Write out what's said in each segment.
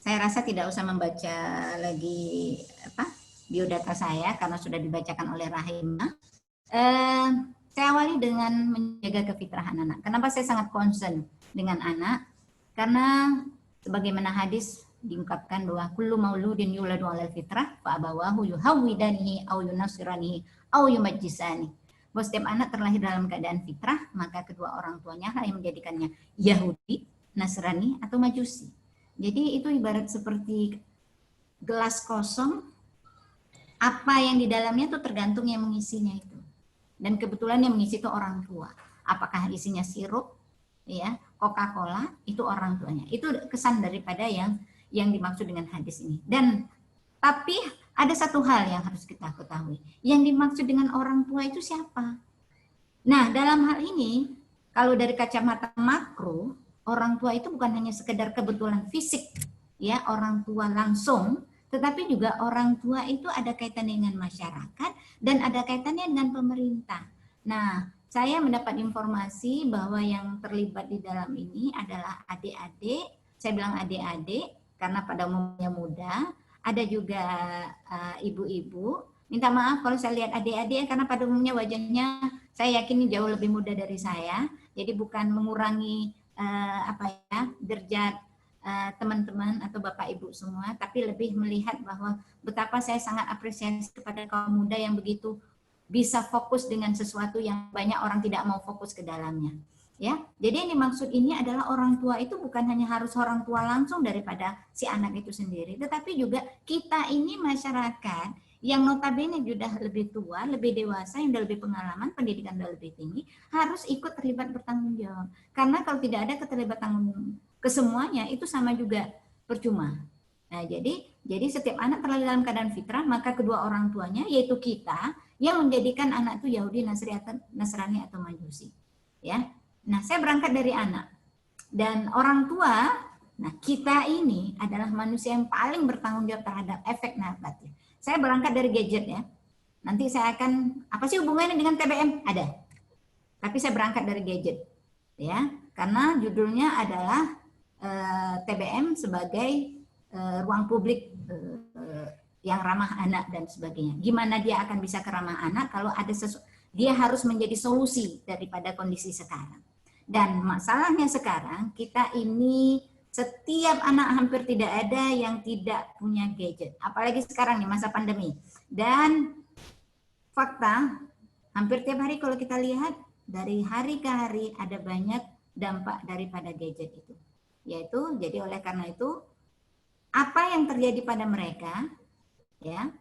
Saya rasa tidak usah membaca lagi biodata saya karena sudah dibacakan oleh Rahima. Saya awali dengan menjaga kefitrahan anak. Kenapa saya sangat concern dengan anak? Karena sebagaimana hadis diungkapkan bahwa kullu mauludin yuladu 'alal fitrah fa abawahu yuhawwidanihi aw yunasiranihi aw yumajjisani. Bahwa setiap anak terlahir dalam keadaan fitrah, maka kedua orang tuanya lah yang menjadikannya Yahudi, Nasrani atau Majusi. Jadi itu ibarat seperti gelas kosong, apa yang di dalamnya itu tergantung yang mengisinya itu. Dan kebetulan yang mengisi itu orang tua. Apakah isinya sirup, ya, Coca-Cola, itu orang tuanya. Itu kesan daripada yang dimaksud dengan hadis ini. Dan tapi ada satu hal yang harus kita ketahui. Yang dimaksud dengan orang tua itu siapa? Nah, dalam hal ini, kalau dari kacamata makro, orang tua itu bukan hanya sekedar kebetulan fisik, ya, orang tua langsung, tetapi juga orang tua itu ada kaitan dengan masyarakat dan ada kaitannya dengan pemerintah. Nah, saya mendapat informasi bahwa yang terlibat di dalam ini adalah adik-adik. Saya bilang adik-adik karena pada umumnya muda. Ada juga ibu-ibu. Minta maaf kalau saya lihat adik-adik karena pada umumnya wajahnya saya yakin jauh lebih muda dari saya. Jadi bukan mengurangi derajat teman-teman atau bapak ibu semua, tapi lebih melihat bahwa betapa saya sangat apresiasi kepada kaum muda yang begitu bisa fokus dengan sesuatu yang banyak orang tidak mau fokus ke dalamnya. Ya, jadi yang dimaksud ini adalah orang tua itu bukan hanya harus orang tua langsung daripada si anak itu sendiri, tetapi juga kita ini masyarakat yang notabene sudah lebih tua, lebih dewasa, yang sudah lebih pengalaman, pendidikan sudah lebih tinggi, harus ikut terlibat bertanggung jawab. Karena kalau tidak ada keterlibatan kesemuanya itu sama juga percuma. Nah, jadi setiap anak terlahir dalam keadaan fitrah, maka kedua orang tuanya yaitu kita yang menjadikan anak itu Yahudi, Nasrani atau Majusi. Ya. Nah, saya berangkat dari anak dan orang tua. Nah, kita ini adalah manusia yang paling bertanggung jawab terhadap efek negatif. Saya berangkat dari gadget ya. Nanti saya akan apa sih hubungannya dengan TBM? Ada. Tapi saya berangkat dari gadget. Ya, karena judulnya adalah TBM sebagai ruang publik yang ramah anak dan sebagainya. Gimana dia akan bisa ke ramah anak kalau ada dia harus menjadi solusi daripada kondisi sekarang. Dan masalahnya sekarang kita ini setiap anak hampir tidak ada yang tidak punya gadget. Apalagi sekarang nih masa pandemi. Dan fakta hampir tiap hari kalau kita lihat dari hari ke hari ada banyak dampak daripada gadget itu. Yaitu jadi oleh karena itu apa yang terjadi pada mereka ya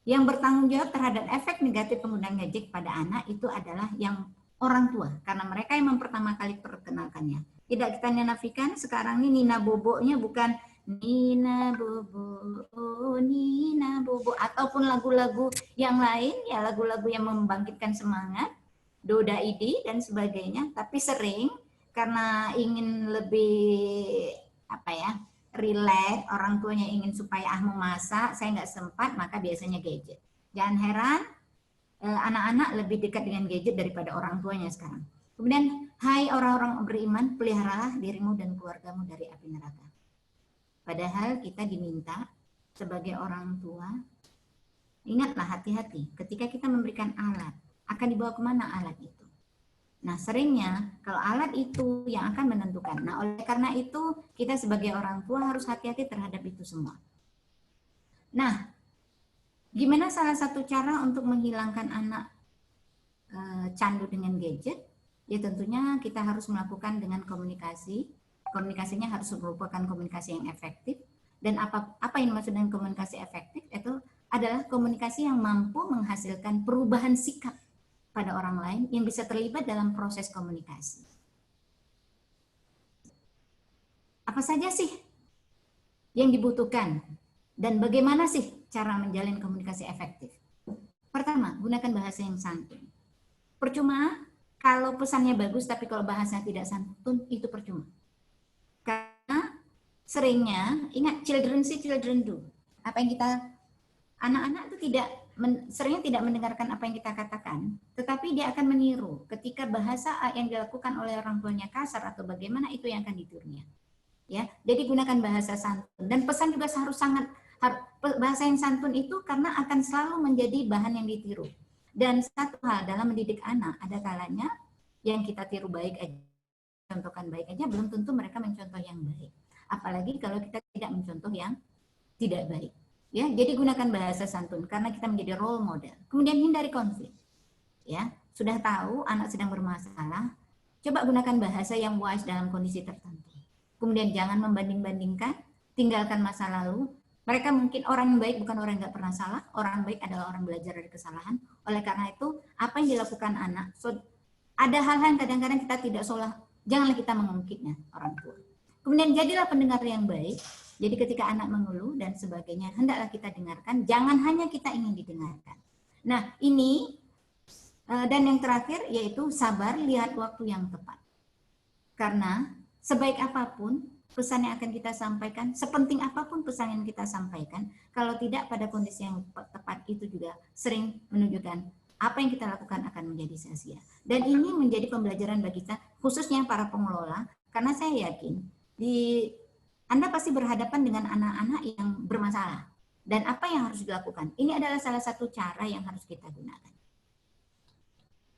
yang bertanggung jawab terhadap efek negatif penggunaan gadget pada anak itu adalah yang orang tua karena mereka yang pertama kali perkenalkannya. Tidak kita nafikan sekarang ini Nina Bobo-nya bukan Nina Bobo, oh Nina Bobo ataupun lagu-lagu yang lain ya lagu-lagu yang membangkitkan semangat, Doda Idi dan sebagainya, tapi sering karena ingin lebih relax, orang tuanya ingin supaya memasak, saya nggak sempat, maka biasanya gadget. Jangan heran, anak-anak lebih dekat dengan gadget daripada orang tuanya sekarang. Kemudian, hai orang-orang beriman, peliharalah dirimu dan keluargamu dari api neraka. Padahal kita diminta sebagai orang tua, ingatlah hati-hati ketika kita memberikan alat, akan dibawa kemana alat itu. Nah, seringnya kalau alat itu yang akan menentukan. Nah, oleh karena itu kita sebagai orang tua harus hati-hati terhadap itu semua. Nah, gimana salah satu cara untuk menghilangkan anak candu dengan gadget? Ya tentunya kita harus melakukan dengan komunikasi. Komunikasinya harus merupakan komunikasi yang efektif. Dan apa yang dimaksud dengan komunikasi efektif? Itu adalah komunikasi yang mampu menghasilkan perubahan sikap pada orang lain yang bisa terlibat dalam proses komunikasi. Apa saja sih yang dibutuhkan dan bagaimana sih cara menjalin komunikasi efektif? Pertama, gunakan bahasa yang santun. Percuma kalau pesannya bagus tapi kalau bahasanya tidak santun itu percuma. Karena seringnya ingat children see children do. Apa yang kita anak-anak itu seringnya tidak mendengarkan apa yang kita katakan, tetapi dia akan meniru ketika bahasa yang dilakukan oleh orang tuanya kasar atau bagaimana itu yang akan ditirunya. Ya, jadi gunakan bahasa santun Dan pesan juga harus sangat, bahasa yang santun itu karena akan selalu menjadi bahan yang ditiru. Dan satu hal dalam mendidik anak, ada kalanya yang kita tiru baik aja, contohkan baik aja, belum tentu mereka mencontoh yang baik. Apalagi kalau kita tidak mencontoh yang tidak baik. Ya, jadi gunakan bahasa santun karena kita menjadi role model. Kemudian hindari konflik. Ya, sudah tahu anak sedang bermasalah, coba gunakan bahasa yang wise dalam kondisi tertentu. Kemudian jangan membanding-bandingkan, tinggalkan masa lalu. Mereka mungkin orang yang baik bukan orang yang nggak pernah salah, orang baik adalah orang belajar dari kesalahan. Oleh karena itu, apa yang dilakukan anak, ada hal-hal yang kadang-kadang kita tidak salah, janganlah kita mengungkitnya orang tua. Kemudian jadilah pendengar yang baik. Jadi ketika anak mengeluh dan sebagainya, hendaklah kita dengarkan, jangan hanya kita ingin didengarkan. Nah, ini dan yang terakhir yaitu sabar, lihat waktu yang tepat. Karena sebaik apapun pesan yang akan kita sampaikan, sepenting apapun pesan yang kita sampaikan, kalau tidak pada kondisi yang tepat itu juga sering menunjukkan apa yang kita lakukan akan menjadi sia-sia. Dan ini menjadi pembelajaran bagi kita, khususnya para pengelola, karena saya yakin Anda pasti berhadapan dengan anak-anak yang bermasalah. Dan apa yang harus dilakukan? Ini adalah salah satu cara yang harus kita gunakan.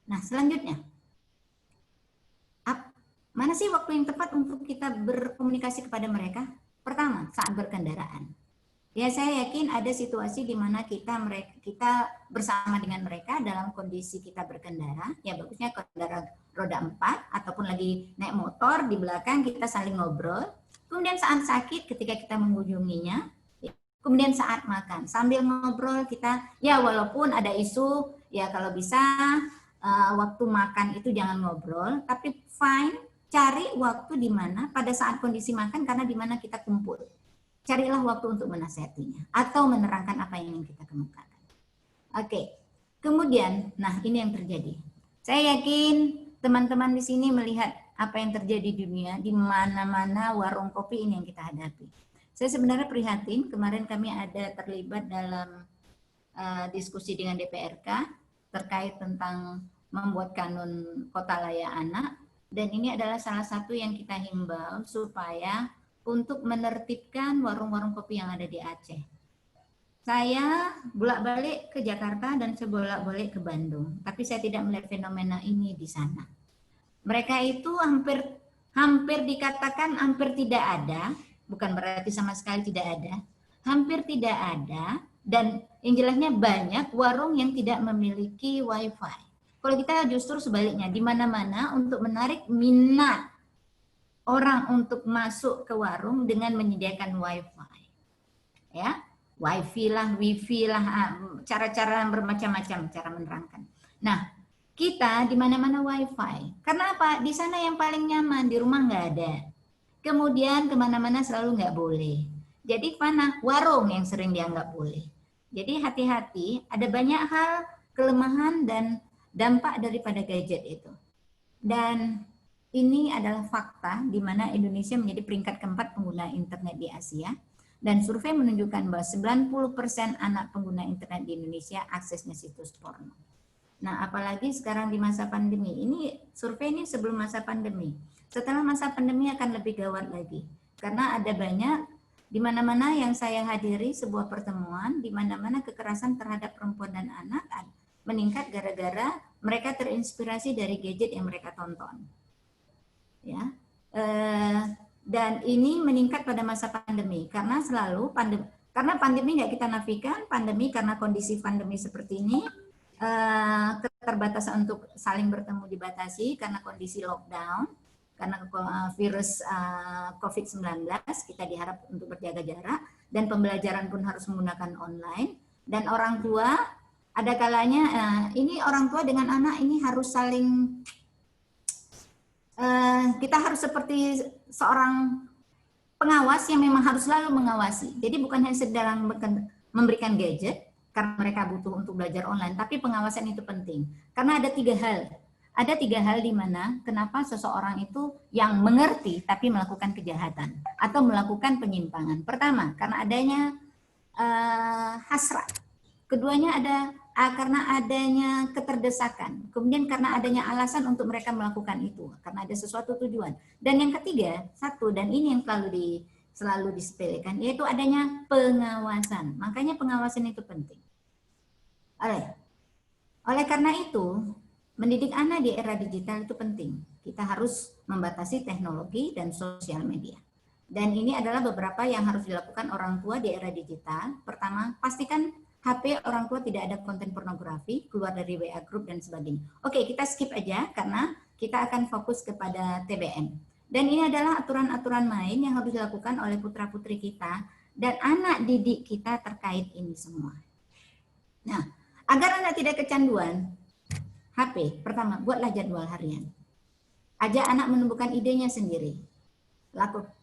Nah, selanjutnya, mana sih waktu yang tepat untuk kita berkomunikasi kepada mereka? Pertama, saat berkendaraan. Ya, saya yakin ada situasi di mana kita bersama dengan mereka dalam kondisi kita berkendara, ya bagusnya kendaraan roda 4 ataupun lagi naik motor di belakang kita saling ngobrol. Kemudian saat sakit ketika kita mengunjunginya, kemudian saat makan sambil ngobrol kita, ya walaupun ada isu, ya kalau bisa waktu makan itu jangan ngobrol, tapi fine, cari waktu di mana pada saat kondisi makan karena di mana kita kumpul. Carilah waktu untuk menasihatinya atau menerangkan apa yang ingin kita kemukakan. Oke. Kemudian, nah ini yang terjadi. Saya yakin teman-teman di sini melihat apa yang terjadi di dunia, di mana-mana warung kopi ini yang kita hadapi. Saya sebenarnya prihatin, kemarin kami ada terlibat dalam diskusi dengan DPRK terkait tentang membuat kanun kota layak anak, dan ini adalah salah satu yang kita himbau supaya untuk menertibkan warung-warung kopi yang ada di Aceh. Saya bolak-balik ke Jakarta dan saya bolak-balik ke Bandung, tapi saya tidak melihat fenomena ini di sana. Mereka itu hampir dikatakan hampir tidak ada, bukan berarti sama sekali tidak ada, hampir tidak ada, dan yang jelasnya banyak warung yang tidak memiliki wifi. Kalau kita justru sebaliknya, di mana-mana untuk menarik minat orang untuk masuk ke warung dengan menyediakan wifi. Ya, wifi lah, wifi lah, cara-cara bermacam-macam cara menerangkan. Nah, kita di mana-mana wifi. Karena apa? Di sana yang paling nyaman, di rumah nggak ada. Kemudian kemana-mana selalu nggak boleh. Jadi mana? Warung yang sering dianggap boleh. Jadi hati-hati, ada banyak hal kelemahan dan dampak daripada gadget itu. Dan ini adalah fakta di mana Indonesia menjadi peringkat keempat pengguna internet di Asia, dan survei menunjukkan bahwa 90% anak pengguna internet di Indonesia aksesnya situs porno. Nah, apalagi sekarang di masa pandemi. Ini survei ini sebelum masa pandemi. Setelah masa pandemi akan lebih gawat lagi. Karena ada banyak di mana-mana yang saya hadiri sebuah pertemuan, di mana-mana kekerasan terhadap perempuan dan anak meningkat gara-gara mereka terinspirasi dari gadget yang mereka tonton. Ya, dan ini meningkat pada masa pandemi karena selalu karena pandemi nggak kita nafikan, pandemi karena kondisi pandemi seperti ini, keterbatasan untuk saling bertemu dibatasi karena kondisi lockdown, karena virus COVID-19 kita diharap untuk berjaga jarak, dan pembelajaran pun harus menggunakan online, dan orang tua ada kalanya ini orang tua dengan anak ini harus saling kita harus seperti seorang pengawas yang memang harus selalu mengawasi. Jadi bukan hanya sedang memberikan gadget karena mereka butuh untuk belajar online, tapi pengawasan itu penting. Karena ada tiga hal. Ada tiga hal di mana kenapa seseorang itu yang mengerti tapi melakukan kejahatan atau melakukan penyimpangan. Pertama, karena adanya hasrat. Keduanya karena adanya keterdesakan, kemudian karena adanya alasan untuk mereka melakukan itu, karena ada sesuatu tujuan. Dan yang ketiga, dan ini yang selalu selalu disepelekan, yaitu adanya pengawasan. Makanya pengawasan itu penting. Oleh karena itu, mendidik anak di era digital itu penting. Kita harus membatasi teknologi dan sosial media. Dan ini adalah beberapa yang harus dilakukan orang tua di era digital. Pertama, pastikan HP orang tua tidak ada konten pornografi, keluar dari WA group dan sebagainya. Oke, kita skip aja karena kita akan fokus kepada TBM. Dan ini adalah aturan-aturan main yang harus dilakukan oleh putra-putri kita dan anak didik kita terkait ini semua. Nah, agar anak tidak kecanduan HP, pertama, buatlah jadwal harian. Ajak anak menumbuhkan idenya sendiri.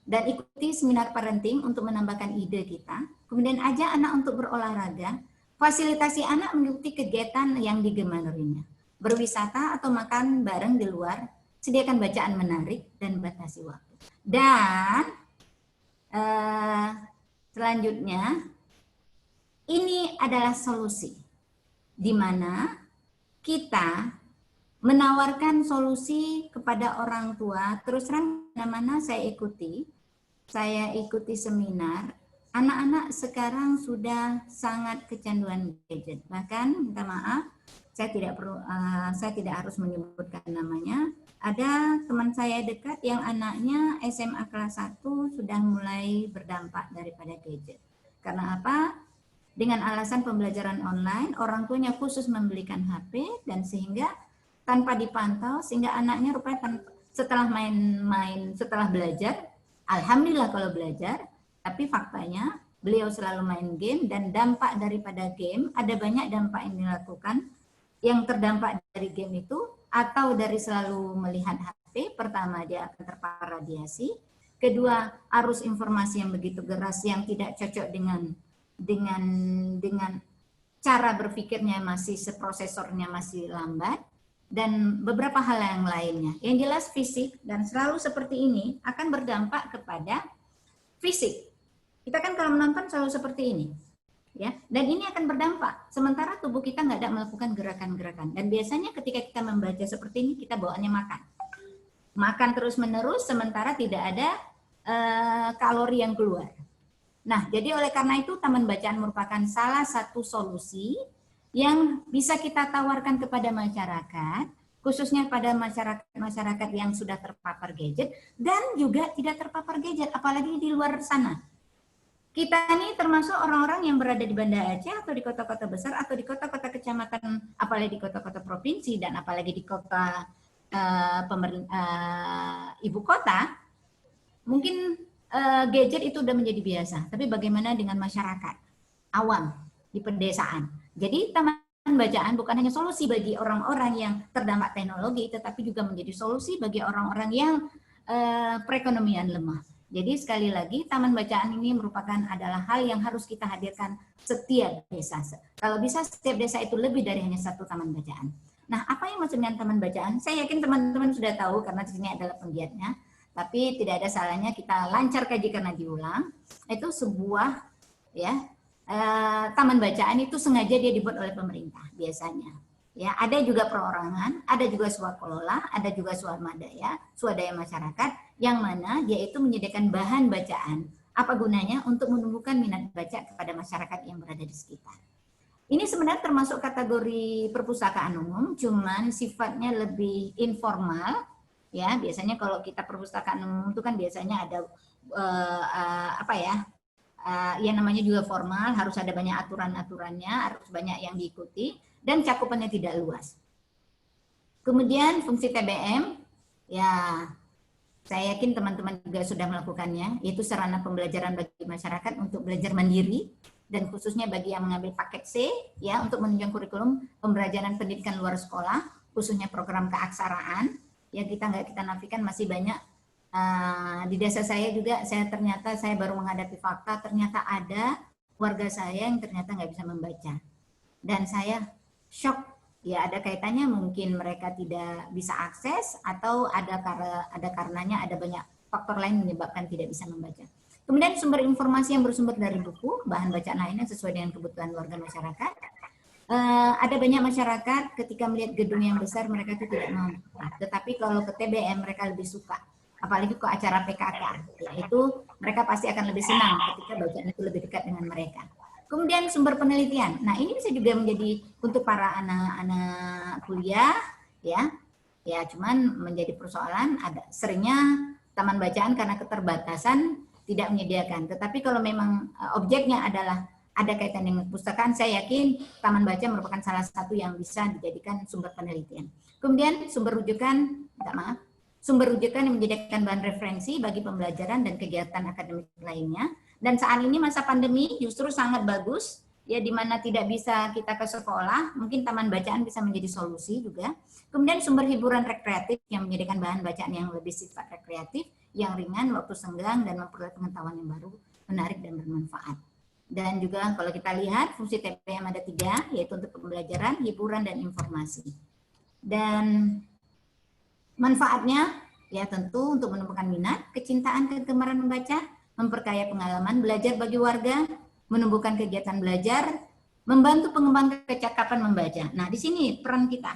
Dan ikuti seminar parenting untuk menambahkan ide kita. Kemudian ajak anak untuk berolahraga. Fasilitasi anak mengikuti kegiatan yang digemarinya. Berwisata atau makan bareng di luar. Sediakan bacaan menarik dan batasi waktu. Dan selanjutnya, ini adalah solusi. Di mana kita menawarkan solusi kepada orang tua. Terus terang mana saya ikuti seminar, anak-anak sekarang sudah sangat kecanduan gadget. Bahkan minta maaf, saya tidak harus menyebutkan namanya. Ada teman saya dekat yang anaknya SMA kelas 1 sudah mulai berdampak daripada gadget. Karena apa? Dengan alasan pembelajaran online, orang tuanya khusus membelikan HP dan sehingga tanpa dipantau, sehingga anaknya rupanya setelah setelah belajar, alhamdulillah kalau belajar, tapi faktanya beliau selalu main game dan dampak daripada game, ada banyak dampak yang dilakukan. Yang terdampak dari game itu atau dari selalu melihat HP, pertama dia akan terpapar radiasi, kedua arus informasi yang begitu deras yang tidak cocok dengan cara berpikirnya prosesornya masih lambat, dan beberapa hal yang lainnya. Yang jelas fisik dan selalu seperti ini akan berdampak kepada fisik. Kita kan kalau menonton selalu seperti ini, ya. Dan ini akan berdampak. Sementara tubuh kita nggak ada melakukan gerakan-gerakan. Dan biasanya ketika kita membaca seperti ini, kita bawaannya makan terus menerus, sementara tidak ada kalori yang keluar. Nah, jadi oleh karena itu taman bacaan merupakan salah satu solusi yang bisa kita tawarkan kepada masyarakat, khususnya pada masyarakat yang sudah terpapar gadget dan juga tidak terpapar gadget, apalagi di luar sana. Kita ini termasuk orang-orang yang berada di Banda Aceh atau di kota-kota besar atau di kota-kota kecamatan, apalagi di kota-kota provinsi dan apalagi di kota ibu kota, mungkin gadget itu udah menjadi biasa. Tapi bagaimana dengan masyarakat awam di pedesaan? Jadi taman bacaan bukan hanya solusi bagi orang-orang yang terdampak teknologi, tetapi juga menjadi solusi bagi orang-orang yang perekonomian lemah. Jadi sekali lagi taman bacaan ini adalah hal yang harus kita hadirkan setiap desa. Kalau bisa setiap desa itu lebih dari hanya satu taman bacaan. Nah, apa yang maksud dengan taman bacaan? Saya yakin teman-teman sudah tahu karena di sini adalah penggiatnya. Tapi tidak ada salahnya kita lancar kaji karena diulang. Itu sebuah taman bacaan itu sengaja dia dibuat oleh pemerintah biasanya. Ya, ada juga perorangan, ada juga swakelola, ada juga swadaya masyarakat yang mana dia itu menyediakan bahan bacaan. Apa gunanya? Untuk menumbuhkan minat baca kepada masyarakat yang berada di sekitar. Ini sebenarnya termasuk kategori perpustakaan umum, cuman sifatnya lebih informal. Ya, biasanya kalau kita perpustakaan umum itu kan biasanya ada yang namanya juga formal, harus ada banyak aturan-aturannya, harus banyak yang diikuti, dan cakupannya tidak luas. Kemudian fungsi TBM, ya saya yakin teman-teman juga sudah melakukannya, yaitu sarana pembelajaran bagi masyarakat untuk belajar mandiri, dan khususnya bagi yang mengambil paket C, ya untuk menunjang kurikulum pembelajaran pendidikan luar sekolah, khususnya program keaksaraan, yang kita nafikan masih banyak. Di desa saya juga ternyata saya baru menghadapi fakta, ternyata ada warga saya yang ternyata nggak bisa membaca, dan saya shock. Ya, ada kaitannya mungkin mereka tidak bisa akses atau ada karenanya ada banyak faktor lain menyebabkan tidak bisa membaca. Kemudian sumber informasi yang bersumber dari buku, bahan bacaan lainnya sesuai dengan kebutuhan warga masyarakat. Ada banyak masyarakat ketika melihat gedung yang besar mereka itu tidak mau, tetapi kalau ke TBM mereka lebih suka. apalagi ke acara PKK, yaitu mereka pasti akan lebih senang ketika bacaan itu lebih dekat dengan mereka. Kemudian sumber penelitian. Nah, ini bisa juga menjadi untuk para anak-anak kuliah, ya. Ya, cuman menjadi persoalan ada seringnya taman bacaan karena keterbatasan tidak menyediakan. Tetapi kalau memang objeknya adalah ada kaitan dengan perpustakaan, saya yakin taman baca merupakan salah satu yang bisa dijadikan sumber penelitian. Kemudian sumber rujukan, sumber rujukan yang menjadikan bahan referensi bagi pembelajaran dan kegiatan akademik lainnya. Dan saat ini masa pandemi justru sangat bagus, ya, di mana tidak bisa kita ke sekolah, mungkin taman bacaan bisa menjadi solusi juga. Kemudian sumber hiburan rekreatif yang menjadikan bahan bacaan yang lebih sifat rekreatif, yang ringan, waktu senggang, dan memperoleh pengetahuan yang baru, menarik dan bermanfaat. Dan juga kalau kita lihat fungsi TPM ada 3, yaitu untuk pembelajaran, hiburan, dan informasi. Dan manfaatnya ya tentu untuk menumbuhkan minat, kecintaan, kegemaran membaca, memperkaya pengalaman belajar bagi warga, menumbuhkan kegiatan belajar, membantu pengembangan kecakapan membaca. Nah, di sini peran kita.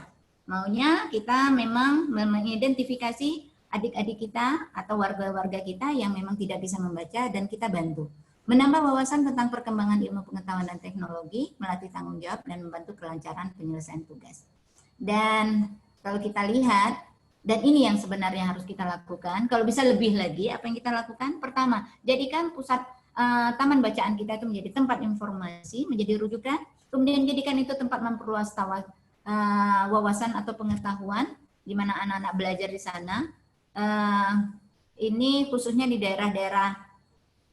Maunya kita memang mengidentifikasi adik-adik kita atau warga-warga kita yang memang tidak bisa membaca dan kita bantu. Menambah wawasan tentang perkembangan ilmu pengetahuan dan teknologi, melatih tanggung jawab dan membantu kelancaran penyelesaian tugas. Dan kalau kita lihat, dan ini yang sebenarnya harus kita lakukan. Kalau bisa lebih lagi, apa yang kita lakukan? Pertama, jadikan pusat taman bacaan kita itu menjadi tempat informasi, menjadi rujukan. Kemudian jadikan itu tempat memperluas wawasan atau pengetahuan, di mana anak-anak belajar di sana. Ini khususnya di daerah-daerah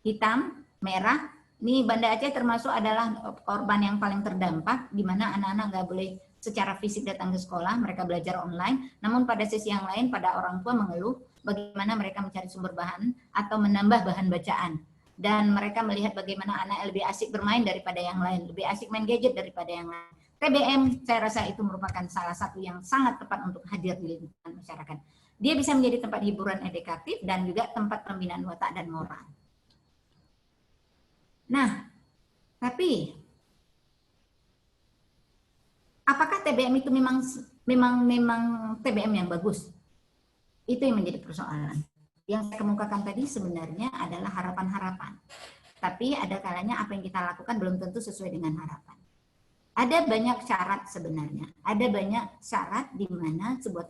hitam, merah. Ini Banda Aceh termasuk adalah korban yang paling terdampak, di mana anak-anak nggak boleh secara fisik datang ke sekolah, mereka belajar online. Namun pada sisi yang lain, pada orang tua mengeluh bagaimana mereka mencari sumber bahan atau menambah bahan bacaan. Dan mereka melihat bagaimana anak lebih asik bermain daripada yang lain, lebih asik main gadget daripada yang lain. TBM saya rasa itu merupakan salah satu yang sangat tepat untuk hadir di lingkungan masyarakat. Dia bisa menjadi tempat hiburan edukatif dan juga tempat pembinaan watak dan moral. Nah, tapi apakah TBM itu memang TBM yang bagus? Itu yang menjadi persoalan. Yang saya kemukakan tadi sebenarnya adalah harapan-harapan. Tapi ada kalanya apa yang kita lakukan belum tentu sesuai dengan harapan. Ada banyak syarat sebenarnya. Ada banyak syarat di mana sebuah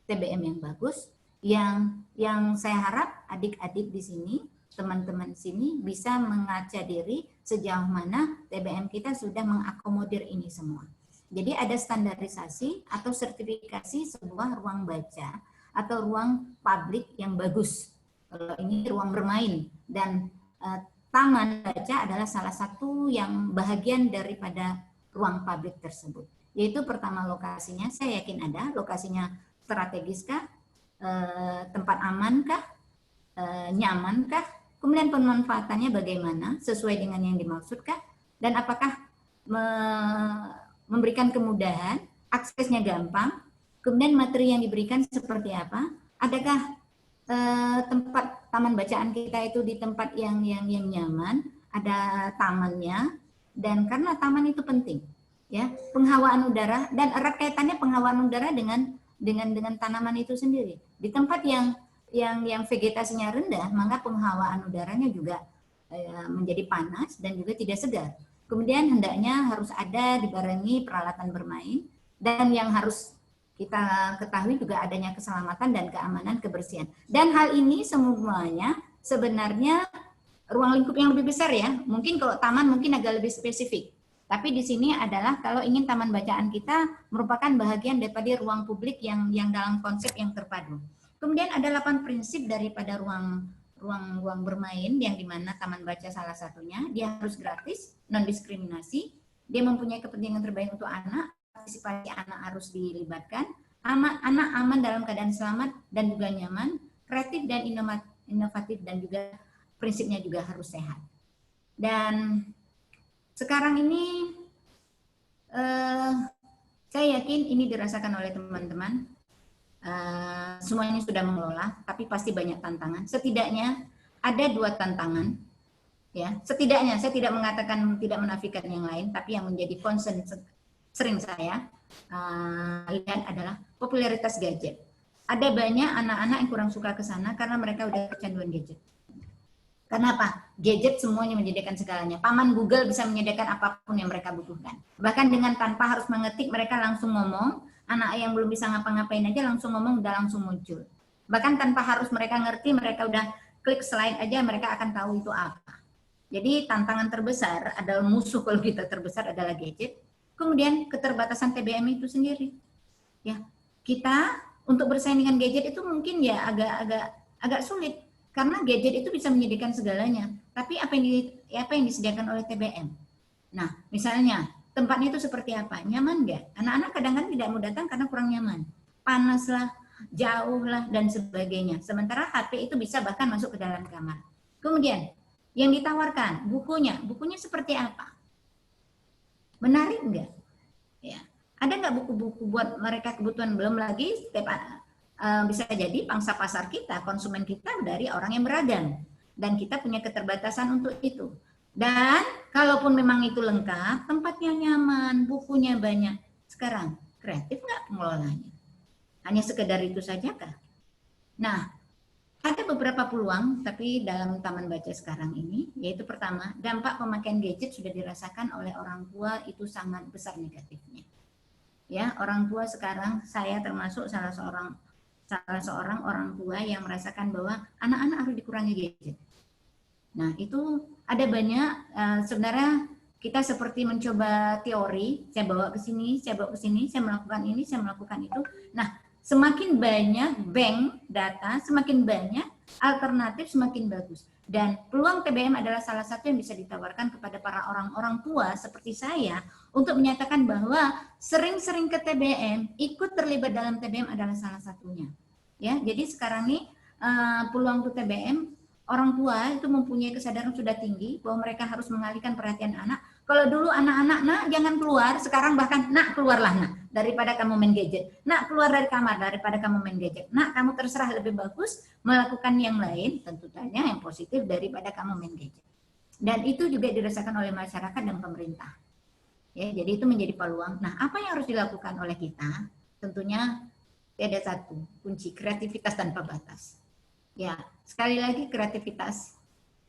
TBM yang bagus, yang saya harap adik-adik di sini, teman-teman di sini bisa mengaca diri sejauh mana TBM kita sudah mengakomodir ini semua. Jadi ada standarisasi atau sertifikasi sebuah ruang baca atau ruang publik yang bagus. Kalau ini ruang bermain dan taman baca adalah salah satu yang bahagian daripada ruang publik tersebut. Yaitu pertama lokasinya, saya yakin ada, lokasinya strategiskah, tempat amankah, nyamankah, kemudian pemanfaatannya bagaimana, sesuai dengan yang dimaksudkah, dan apakah memberikan kemudahan, aksesnya gampang, kemudian materi yang diberikan seperti apa, adakah tempat taman bacaan kita itu di tempat yang nyaman, ada tamannya, dan karena taman itu penting, ya, penghawaan udara, dan erat kaitannya penghawaan udara dengan tanaman itu sendiri. Di tempat yang vegetasinya rendah, maka penghawaan udaranya juga menjadi panas dan juga tidak segar. Kemudian hendaknya harus ada dibarengi peralatan bermain, dan yang harus kita ketahui juga adanya keselamatan dan keamanan kebersihan. Dan hal ini semuanya sebenarnya ruang lingkup yang lebih besar ya. Mungkin kalau taman mungkin agak lebih spesifik. Tapi di sini adalah kalau ingin taman bacaan kita merupakan bahagian daripada ruang publik yang dalam konsep yang terpadu. Kemudian ada 8 prinsip daripada ruang bermain yang dimana taman baca salah satunya. Dia harus gratis, non diskriminasi, dia mempunyai kepentingan terbaik untuk anak, partisipasi anak harus dilibatkan, anak aman dalam keadaan selamat dan juga nyaman, kreatif dan inovatif, dan juga prinsipnya juga harus sehat. Dan sekarang ini saya yakin ini dirasakan oleh teman-teman. Semuanya sudah mengelola, tapi pasti banyak tantangan. Setidaknya ada 2 tantangan, ya. Setidaknya saya tidak mengatakan, tidak menafikan yang lain, tapi yang menjadi concern sering saya lihat adalah popularitas gadget. Ada banyak anak-anak yang kurang suka ke sana karena mereka udah kecanduan gadget. Kenapa? Gadget semuanya menyediakan segalanya. Paman Google bisa menyediakan apapun yang mereka butuhkan. Bahkan dengan tanpa harus mengetik, mereka langsung ngomong. Anak yang belum bisa ngapa-ngapain aja langsung ngomong, udah langsung muncul. Bahkan tanpa harus mereka ngerti, mereka udah klik slide aja, mereka akan tahu itu apa. Jadi tantangan terbesar adalah musuh kalau kita terbesar adalah gadget. Kemudian keterbatasan TBM itu sendiri. Ya, kita untuk bersaing dengan gadget itu mungkin ya agak sulit. Karena gadget itu bisa menyediakan segalanya, tapi apa yang disediakan oleh TBM? Nah, misalnya tempatnya itu seperti apa? Nyaman nggak? Anak-anak kadang-kadang tidak mau datang karena kurang nyaman, panas lah, jauh lah, dan sebagainya. Sementara HP itu bisa bahkan masuk ke dalam kamar. Kemudian yang ditawarkan bukunya seperti apa? Menarik nggak? Ya, ada nggak buku-buku buat mereka kebutuhan? Belum lagi bisa jadi pangsa pasar kita, konsumen kita dari orang yang beragam, dan kita punya keterbatasan untuk itu. Dan kalaupun memang itu lengkap, tempatnya nyaman, bukunya banyak, sekarang kreatif nggak pengelolanya? Hanya sekedar itu saja kah? Nah, ada beberapa peluang, tapi dalam taman baca sekarang ini, yaitu pertama, dampak pemakaian gadget sudah dirasakan oleh orang tua itu sangat besar negatifnya. Ya, orang tua sekarang, saya termasuk salah seorang orang tua yang merasakan bahwa anak-anak harus dikurangi gadget. Nah, itu ada banyak, sebenarnya kita seperti mencoba teori, saya bawa ke sini, saya bawa ke sini, saya melakukan ini, saya melakukan itu. Nah, semakin banyak bank data, semakin banyak alternatif, semakin bagus. Dan peluang TBM adalah salah satu yang bisa ditawarkan kepada para orang-orang tua seperti saya untuk menyatakan bahwa sering-sering ke TBM, ikut terlibat dalam TBM adalah salah satunya. Ya, jadi sekarang nih peluang untuk TBM, orang tua itu mempunyai kesadaran sudah tinggi bahwa mereka harus mengalihkan perhatian anak. Kalau dulu anak-anak, nak jangan keluar, sekarang bahkan nak keluarlah nak, daripada kamu main gadget. Nak keluar dari kamar daripada kamu main gadget. Nak kamu terserah lebih bagus melakukan yang lain, tentu saja yang positif daripada kamu main gadget. Dan itu juga dirasakan oleh masyarakat dan pemerintah. Ya, jadi itu menjadi peluang. Nah, apa yang harus dilakukan oleh kita? Tentunya ada satu kunci, kreativitas tanpa batas. Ya, sekali lagi kreativitas.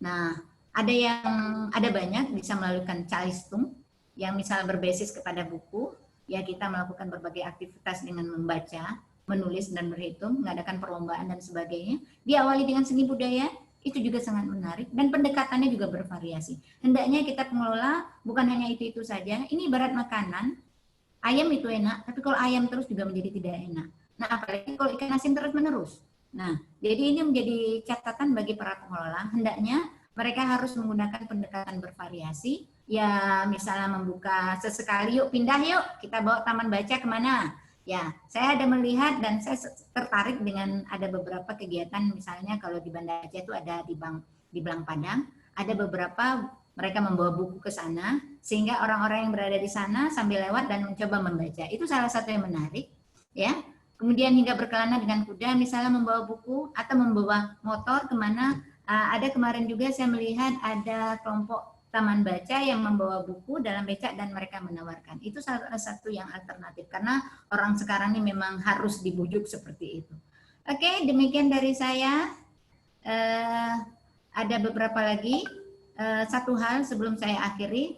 Nah, ada banyak bisa melakukan calistung yang misalnya berbasis kepada buku, ya kita melakukan berbagai aktivitas dengan membaca, menulis dan berhitung, mengadakan perlombaan dan sebagainya. Diawali dengan seni budaya, itu juga sangat menarik dan pendekatannya juga bervariasi. Hendaknya kita pengelola bukan hanya itu saja. Ini ibarat makanan, ayam itu enak, tapi kalau ayam terus juga menjadi tidak enak. Nah, apalagi kalau ikan asin terus menerus. Nah, jadi ini menjadi catatan bagi para pengelola. Hendaknya mereka harus menggunakan pendekatan bervariasi. Ya, misalnya membuka sesekali, yuk pindah yuk, kita bawa taman baca kemana? Ya, saya ada melihat dan saya tertarik dengan ada beberapa kegiatan, misalnya kalau di Banda Aceh itu ada di Belang Padang, ada beberapa mereka membawa buku ke sana, sehingga orang-orang yang berada di sana sambil lewat dan mencoba membaca. Itu salah satu yang menarik, ya. Kemudian hingga berkelana dengan kuda, misalnya membawa buku atau membawa motor kemana. Ada kemarin juga saya melihat ada kelompok taman baca yang membawa buku dalam becak dan mereka menawarkan. Itu salah satu yang alternatif, karena orang sekarang ini memang harus dibujuk seperti itu. Oke, demikian dari saya. Ada beberapa lagi. Satu hal sebelum saya akhiri.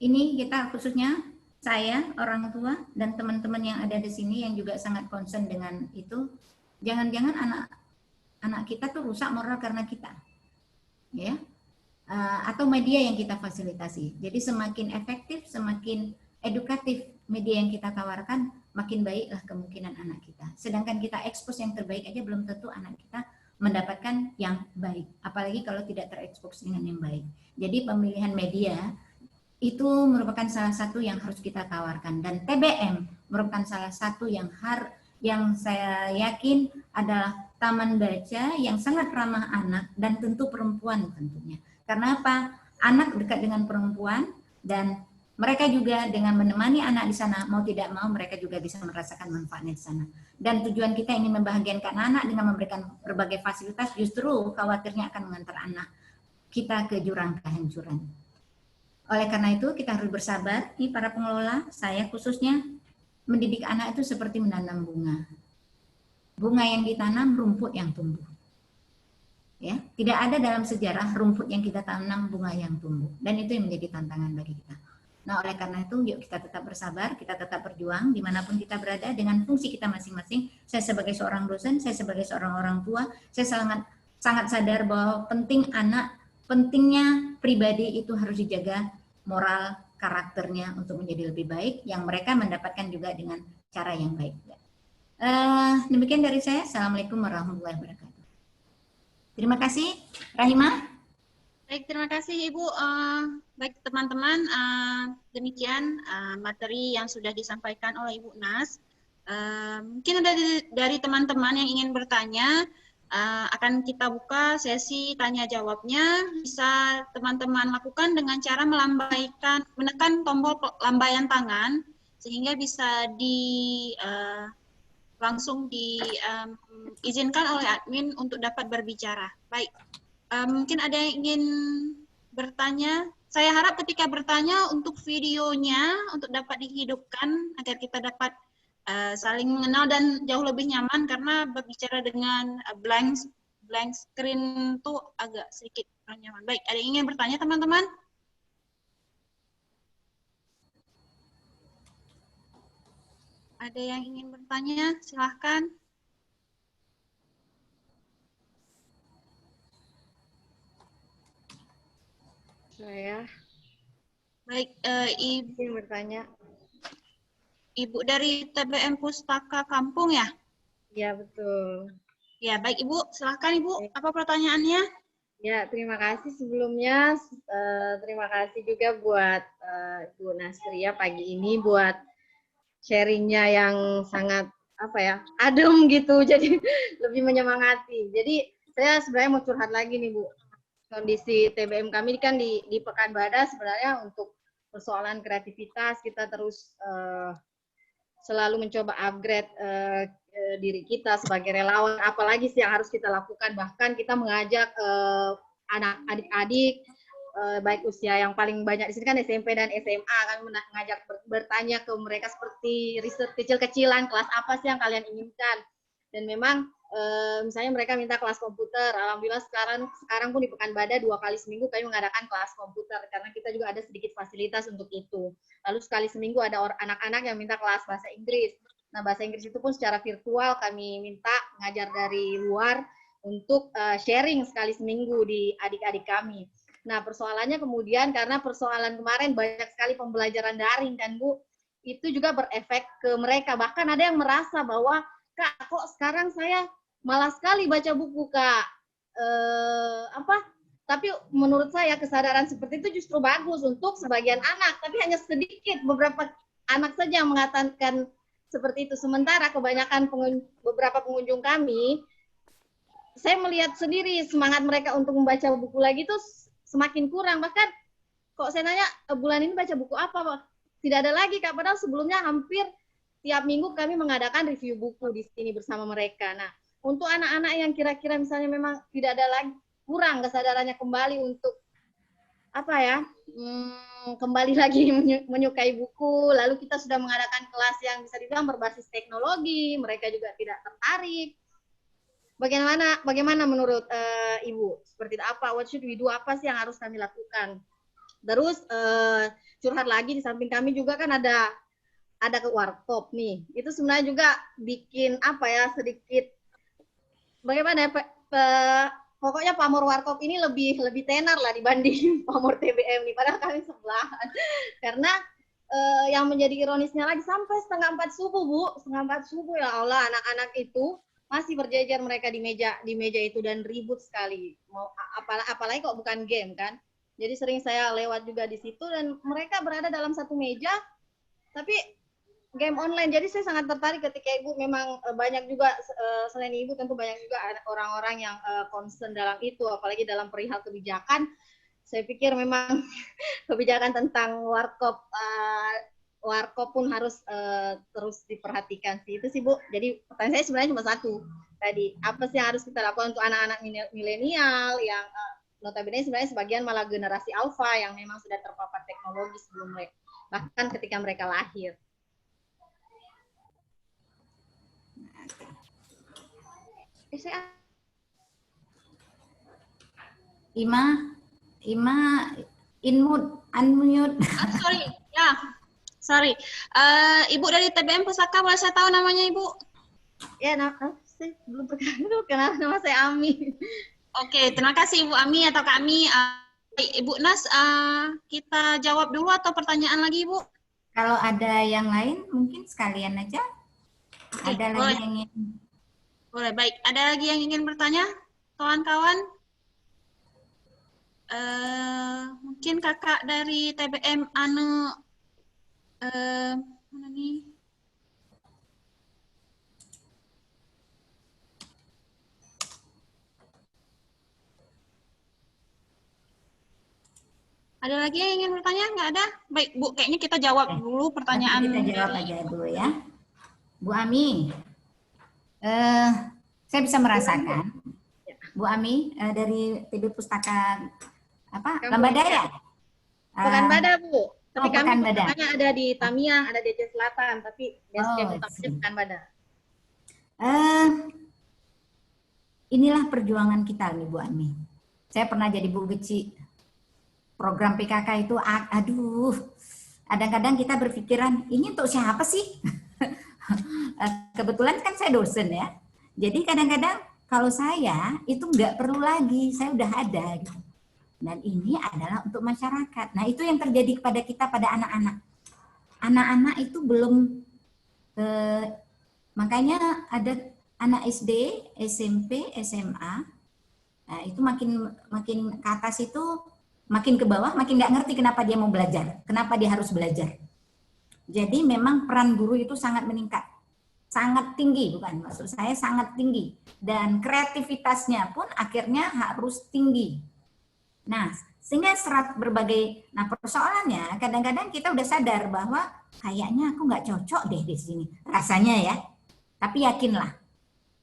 Ini kita khususnya saya, orang tua, dan teman-teman yang ada di sini yang juga sangat concern dengan itu. Jangan-jangan anak kita tuh rusak moral karena kita, ya, atau media yang kita fasilitasi. Jadi semakin efektif, semakin edukatif media yang kita tawarkan, makin baiklah kemungkinan anak kita. Sedangkan kita ekspos yang terbaik aja belum tentu anak kita mendapatkan yang baik, apalagi kalau tidak terekspos dengan yang baik. Jadi pemilihan media itu merupakan salah satu yang harus kita tawarkan, dan TBM merupakan salah satu yang saya yakin adalah taman baca yang sangat ramah anak dan tentu perempuan tentunya. Karena apa? Anak dekat dengan perempuan dan mereka juga dengan menemani anak di sana, mau tidak mau mereka juga bisa merasakan manfaatnya di sana. Dan tujuan kita ingin membahagiakan anak dengan memberikan berbagai fasilitas, justru khawatirnya akan mengantar anak kita ke jurang kehancuran. Oleh karena itu kita harus bersabar, nih para pengelola, saya khususnya mendidik anak itu seperti menanam bunga. Bunga yang ditanam, rumput yang tumbuh. Ya, tidak ada dalam sejarah rumput yang kita tanam, bunga yang tumbuh. Dan itu yang menjadi tantangan bagi kita. Nah, oleh karena itu, yuk kita tetap bersabar, kita tetap berjuang, dimanapun kita berada, dengan fungsi kita masing-masing. Saya sebagai seorang dosen, saya sebagai seorang orang tua, saya sangat sadar bahwa penting anak, pentingnya pribadi itu harus dijaga moral, karakternya untuk menjadi lebih baik, yang mereka mendapatkan juga dengan cara yang baik. Demikian dari saya. Assalamualaikum warahmatullahi wabarakatuh. Terima kasih, Rahima. Baik, terima kasih Ibu. Baik teman-teman, demikian materi yang sudah disampaikan oleh Ibu Nas. Mungkin ada dari teman-teman yang ingin bertanya, akan kita buka sesi tanya jawabnya. Bisa teman-teman lakukan dengan cara menekan tombol lambaian tangan, sehingga bisa langsung diizinkan oleh admin untuk dapat berbicara. Baik, mungkin ada yang ingin bertanya. Saya harap ketika bertanya untuk videonya untuk dapat dihidupkan agar kita dapat saling mengenal dan jauh lebih nyaman, karena berbicara dengan blank screen itu agak sedikit kurang nyaman. Baik, ada yang ingin bertanya teman-teman? Ada yang ingin bertanya? Silahkan. Saya Baik, Ibu ingin bertanya. Ibu dari TBM Pustaka Kampung ya? Ya, betul. Ya, baik Ibu. Silahkan Ibu, apa pertanyaannya? Ya, terima kasih sebelumnya. Terima kasih juga buat Ibu Nasria pagi ini buat sharingnya yang sangat adem gitu, jadi lebih menyemangati. Jadi saya sebenarnya mau curhat lagi nih Bu. Kondisi TBM kami kan di Pekanbadak sebenarnya untuk persoalan kreativitas kita terus selalu mencoba upgrade diri kita sebagai relawan. Apalagi sih yang harus kita lakukan, bahkan kita mengajak anak adik-adik baik usia yang paling banyak di sini kan SMP dan SMA, kami mengajak bertanya ke mereka seperti riset kecil-kecilan, kelas apa sih yang kalian inginkan. Dan memang misalnya mereka minta kelas komputer, alhamdulillah sekarang pun di Pekanbadak 2 kali seminggu kami mengadakan kelas komputer karena kita juga ada sedikit fasilitas untuk itu. Lalu sekali seminggu ada anak-anak yang minta kelas bahasa Inggris. Nah, bahasa Inggris itu pun secara virtual kami minta ngajar dari luar untuk sharing sekali seminggu di adik-adik kami. Nah, persoalannya kemudian karena persoalan kemarin banyak sekali pembelajaran daring kan Bu, itu juga berefek ke mereka. Bahkan ada yang merasa bahwa Kak, kok sekarang saya malas sekali baca buku Kak. Tapi menurut saya kesadaran seperti itu justru bagus untuk sebagian anak, tapi hanya sedikit beberapa anak saja yang mengatakan seperti itu. Sementara kebanyakan beberapa pengunjung kami, saya melihat sendiri semangat mereka untuk membaca buku lagi itu semakin kurang. Bahkan kok saya nanya bulan ini baca buku apa Pak? Tidak ada lagi Kak, padahal sebelumnya hampir tiap minggu kami mengadakan review buku di sini bersama mereka. Nah, untuk anak-anak yang kira-kira misalnya memang tidak ada lagi, kurang kesadarannya kembali untuk kembali lagi menyukai buku, lalu kita sudah mengadakan kelas yang bisa dibilang berbasis teknologi, mereka juga tidak tertarik. Bagaimana menurut Ibu? Seperti apa? What should we do? Apa sih yang harus kami lakukan? Terus curhat lagi, di samping kami juga kan ada ke warkop nih. Itu sebenarnya juga bikin sedikit bagaimana ya, pokoknya pamor warkop ini lebih tenar lah dibanding pamor TBM nih, padahal kami sebelahan. Karena yang menjadi ironisnya lagi sampai 3:30 subuh Bu, 3:30 subuh ya Allah, anak-anak itu masih berjejer mereka di meja itu dan ribut sekali. Apalagi kok bukan game kan. Jadi sering saya lewat juga di situ dan mereka berada dalam satu meja tapi game online. Jadi saya sangat tertarik ketika Ibu memang banyak juga selain Ibu tentu banyak juga orang-orang yang concern dalam itu, apalagi dalam perihal kebijakan. Saya pikir memang kebijakan tentang warkop pun harus terus diperhatikan sih. Itu sih Bu. Jadi pertanyaan saya sebenarnya cuma satu tadi, apa sih yang harus kita lakukan untuk anak-anak milenial yang notabene sebenarnya sebagian malah generasi alfa yang memang sudah terpapar teknologi sebelum mereka, bahkan ketika mereka lahir. Saya Ima, unmute. Sorry, ya, sorry. Ibu dari TBM Pusaka, boleh saya tahu namanya Ibu? ya, saya belum kenal nama saya Ami. Oke, terima kasih Ibu Ami atau Kami. Ibu Nas, kita jawab dulu atau pertanyaan lagi Ibu? Kalau ada yang lain, mungkin sekalian aja. Oke, Ada boleh. lagi yang ingin. Boleh, baik. Ada lagi yang ingin bertanya, kawan-kawan? Mungkin kakak dari TBM Anu, mana nih? Ada lagi yang ingin bertanya? Nggak ada? Baik, Bu. Kayaknya kita jawab dulu pertanyaan Kita jawab dari... aja dulu ya. Bu Ami, saya bisa merasakan, Bu Ami dari TB Pustaka apa? Lambadaya. Bukan Bada, Bu. Tapi Oh, kami Pekan Bada. pusakannya ada di Tamiang, ada di Aceh Selatan, tapi base camp Oh, utamanya I see. bukan Bada. Inilah perjuangan kita nih Bu Ami. Saya pernah jadi Bu Geci. Program PKK itu, aduh, kadang-kadang kita berpikiran, ini untuk siapa sih? Kebetulan kan saya dosen ya. Jadi kadang-kadang kalau saya itu nggak perlu lagi, saya udah ada. Gitu. Dan ini adalah untuk masyarakat. Nah itu yang terjadi kepada kita, pada anak-anak. Anak-anak itu belum, makanya ada anak SD, SMP, SMA, nah, itu makin ke atas itu, makin ke bawah, makin nggak ngerti kenapa dia mau belajar, kenapa dia harus belajar. Jadi memang peran guru itu sangat meningkat, sangat tinggi, bukan maksud saya sangat tinggi, dan kreativitasnya pun akhirnya harus tinggi. Nah, sehingga serat berbagai, nah persoalannya kadang-kadang kita udah sadar bahwa kayaknya aku nggak cocok deh di sini, rasanya ya, tapi yakinlah.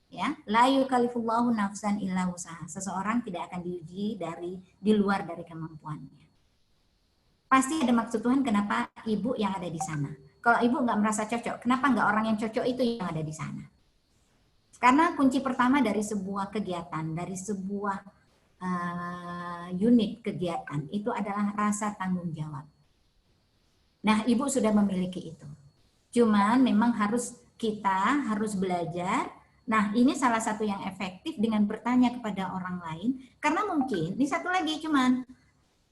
Ya, la yukallifullahu nafsan illa usaha. Seseorang tidak akan diuji di luar dari kemampuannya. Pasti ada maksud Tuhan kenapa ibu yang ada di sana. Kalau ibu nggak merasa cocok, kenapa nggak orang yang cocok itu yang ada di sana? Karena kunci pertama dari sebuah kegiatan, dari sebuah unit kegiatan itu adalah rasa tanggung jawab. Nah, ibu sudah memiliki itu. Cuman memang kita harus belajar. Nah, ini salah satu yang efektif dengan bertanya kepada orang lain. Karena mungkin, ini satu lagi cuman,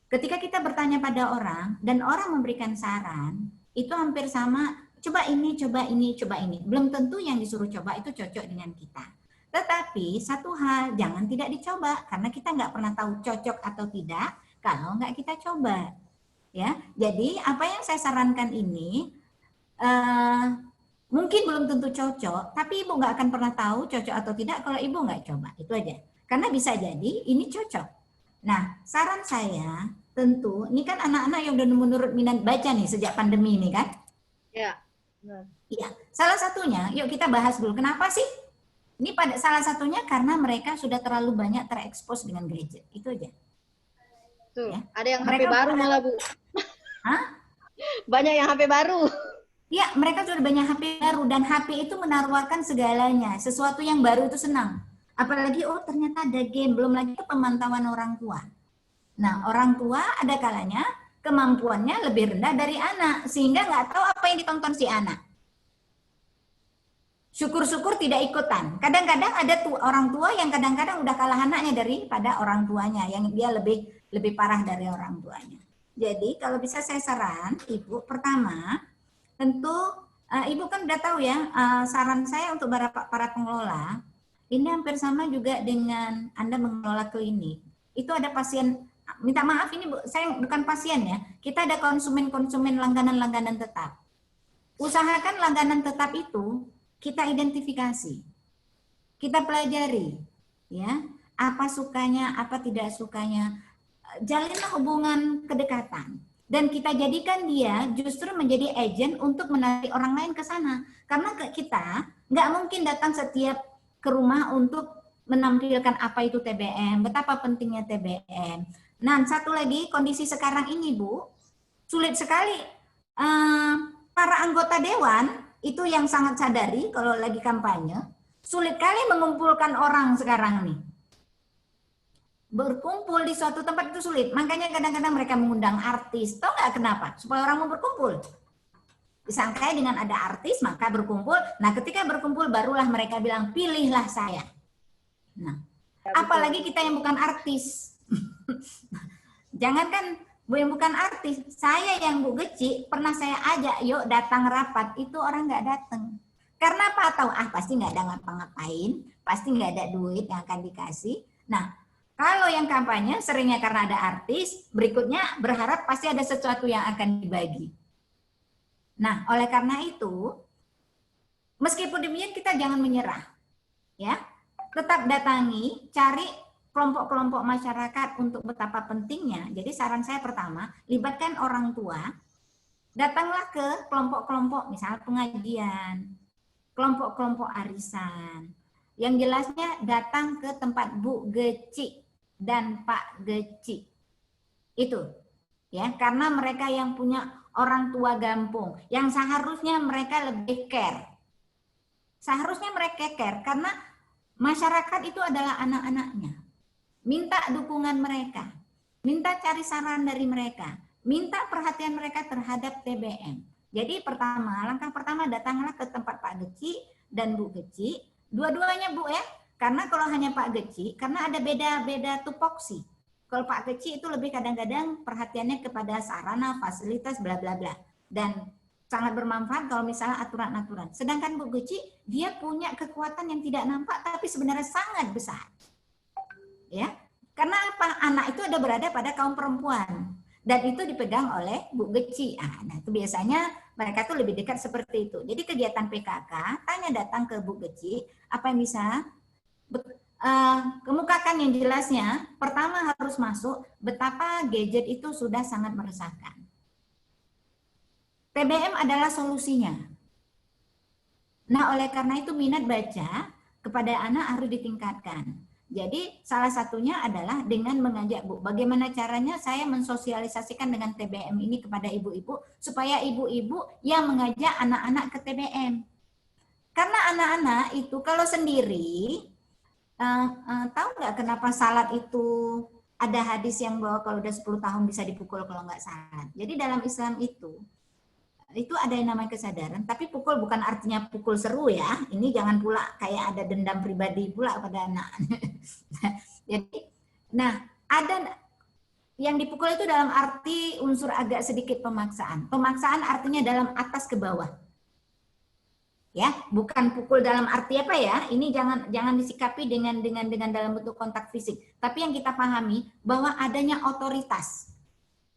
ketika kita bertanya pada orang, dan orang memberikan saran, itu hampir sama, coba ini, coba ini, coba ini. Belum tentu yang disuruh coba itu cocok dengan kita. Tetapi, satu hal, jangan tidak dicoba. Karena kita nggak pernah tahu cocok atau tidak, kalau nggak kita coba. Ya, jadi apa yang saya sarankan ini, mungkin belum tentu cocok, tapi ibu nggak akan pernah tahu cocok atau tidak kalau ibu nggak coba. Itu aja. Karena bisa jadi ini cocok. Nah, saran saya tentu, ini kan anak-anak yang udah menurut minat baca nih sejak pandemi ini kan? Ya. Iya. Salah satunya, yuk kita bahas dulu. Kenapa sih? Ini pada salah satunya karena mereka sudah terlalu banyak terekspos dengan gadget. Itu aja. Tuh, Ya. ada yang Mereka HP baru malah, Bu. Hah? Banyak yang HP baru. Ya, mereka sudah banyak HP baru dan HP itu menawarkan segalanya. Sesuatu yang baru itu senang. Apalagi, oh ternyata ada game. Belum lagi pemantauan orang tua. Nah, orang tua ada kalanya kemampuannya lebih rendah dari anak. Sehingga nggak tahu apa yang ditonton si anak. Syukur-syukur tidak ikutan. Kadang-kadang ada orang tua yang kadang-kadang udah kalah anaknya daripada orang tuanya. Yang dia lebih parah dari orang tuanya. Jadi, kalau bisa saya saran, Ibu, pertama, tentu Ibu kan udah tahu ya, saran saya untuk para pengelola, ini hampir sama juga dengan Anda mengelola klinik. Itu ada pasien, minta maaf ini Bu, saya bukan pasien ya, kita ada konsumen-konsumen langganan-langganan tetap. Usahakan langganan tetap itu kita identifikasi, kita pelajari, ya apa sukanya, apa tidak sukanya, jalinlah hubungan kedekatan. Dan kita jadikan dia justru menjadi agen untuk menarik orang lain ke sana. Karena kita nggak mungkin datang setiap ke rumah untuk menampilkan apa itu TBM, betapa pentingnya TBM. Nah, satu lagi kondisi sekarang ini, Bu, sulit sekali. Para anggota dewan itu yang sangat sadari kalau lagi kampanye, Sulit kali mengumpulkan orang sekarang nih. Berkumpul di suatu tempat itu sulit. Makanya kadang-kadang mereka mengundang artis. Tahu nggak kenapa? Supaya orang mau berkumpul. Disangkai dengan ada artis, maka berkumpul. Nah, ketika berkumpul barulah mereka bilang, pilihlah saya. Nah, apalagi kita yang bukan artis. Jangankan Bu yang bukan artis, saya yang Bu Geci pernah saya ajak, yuk datang rapat, itu orang nggak datang. Karena apa? Tahu pasti nggak ada ngapa-ngapain, pasti nggak ada duit yang akan dikasih. Nah, kalau yang kampanye seringnya karena ada artis, berikutnya berharap pasti ada sesuatu yang akan dibagi. Nah, oleh karena itu, meskipun demikian kita jangan menyerah, ya. Tetap datangi, cari kelompok-kelompok masyarakat untuk betapa pentingnya. Jadi saran saya pertama, libatkan orang tua, datanglah ke kelompok-kelompok, misalnya pengajian, kelompok-kelompok arisan. Yang jelasnya datang ke tempat Bu Geci dan Pak Geci. Itu, ya, karena mereka yang punya orang tua gampung, yang seharusnya mereka lebih care. Seharusnya mereka care, karena masyarakat itu adalah anak-anaknya. Minta dukungan mereka, minta cari saran dari mereka, minta perhatian mereka terhadap TBM. Jadi pertama, langkah pertama datanglah ke tempat Pak Geci dan Bu Geci, dua-duanya Bu ya, karena kalau hanya Pak Geci, karena ada beda-beda tupoksi. Kalau Pak Geci itu lebih kadang-kadang perhatiannya kepada sarana, fasilitas, bla bla bla, dan sangat bermanfaat kalau misalnya aturan-aturan. Sedangkan Bu Geci, dia punya kekuatan yang tidak nampak tapi sebenarnya sangat besar. Ya, karena apa? Anak itu ada berada pada kaum perempuan dan itu dipegang oleh Bu Geci. Nah, itu biasanya mereka tuh lebih dekat seperti itu. Jadi kegiatan PKK, tanya datang ke Bu Geci, apa yang bisa kemukakan yang jelasnya. Pertama harus masuk betapa gadget itu sudah sangat meresahkan. TBM adalah solusinya. Nah, oleh karena itu minat baca kepada anak harus ditingkatkan. Jadi salah satunya adalah dengan mengajak Bu, bagaimana caranya saya mensosialisasikan dengan TBM ini kepada ibu-ibu supaya ibu-ibu yang mengajak anak-anak ke TBM. Karena anak-anak itu kalau sendiri, tahu nggak kenapa salat itu ada hadis yang bahwa kalau udah 10 tahun bisa dipukul kalau nggak salat. Jadi dalam Islam itu ada yang namanya kesadaran, tapi pukul bukan artinya pukul seru ya. Ini jangan pula kayak ada dendam pribadi pula pada anak. Jadi, nah ada yang dipukul itu dalam arti unsur agak sedikit pemaksaan. Pemaksaan artinya dalam atas ke bawah. Ya, bukan pukul dalam arti apa ya? Ini jangan disikapi dengan dalam bentuk kontak fisik. Tapi yang kita pahami bahwa adanya otoritas.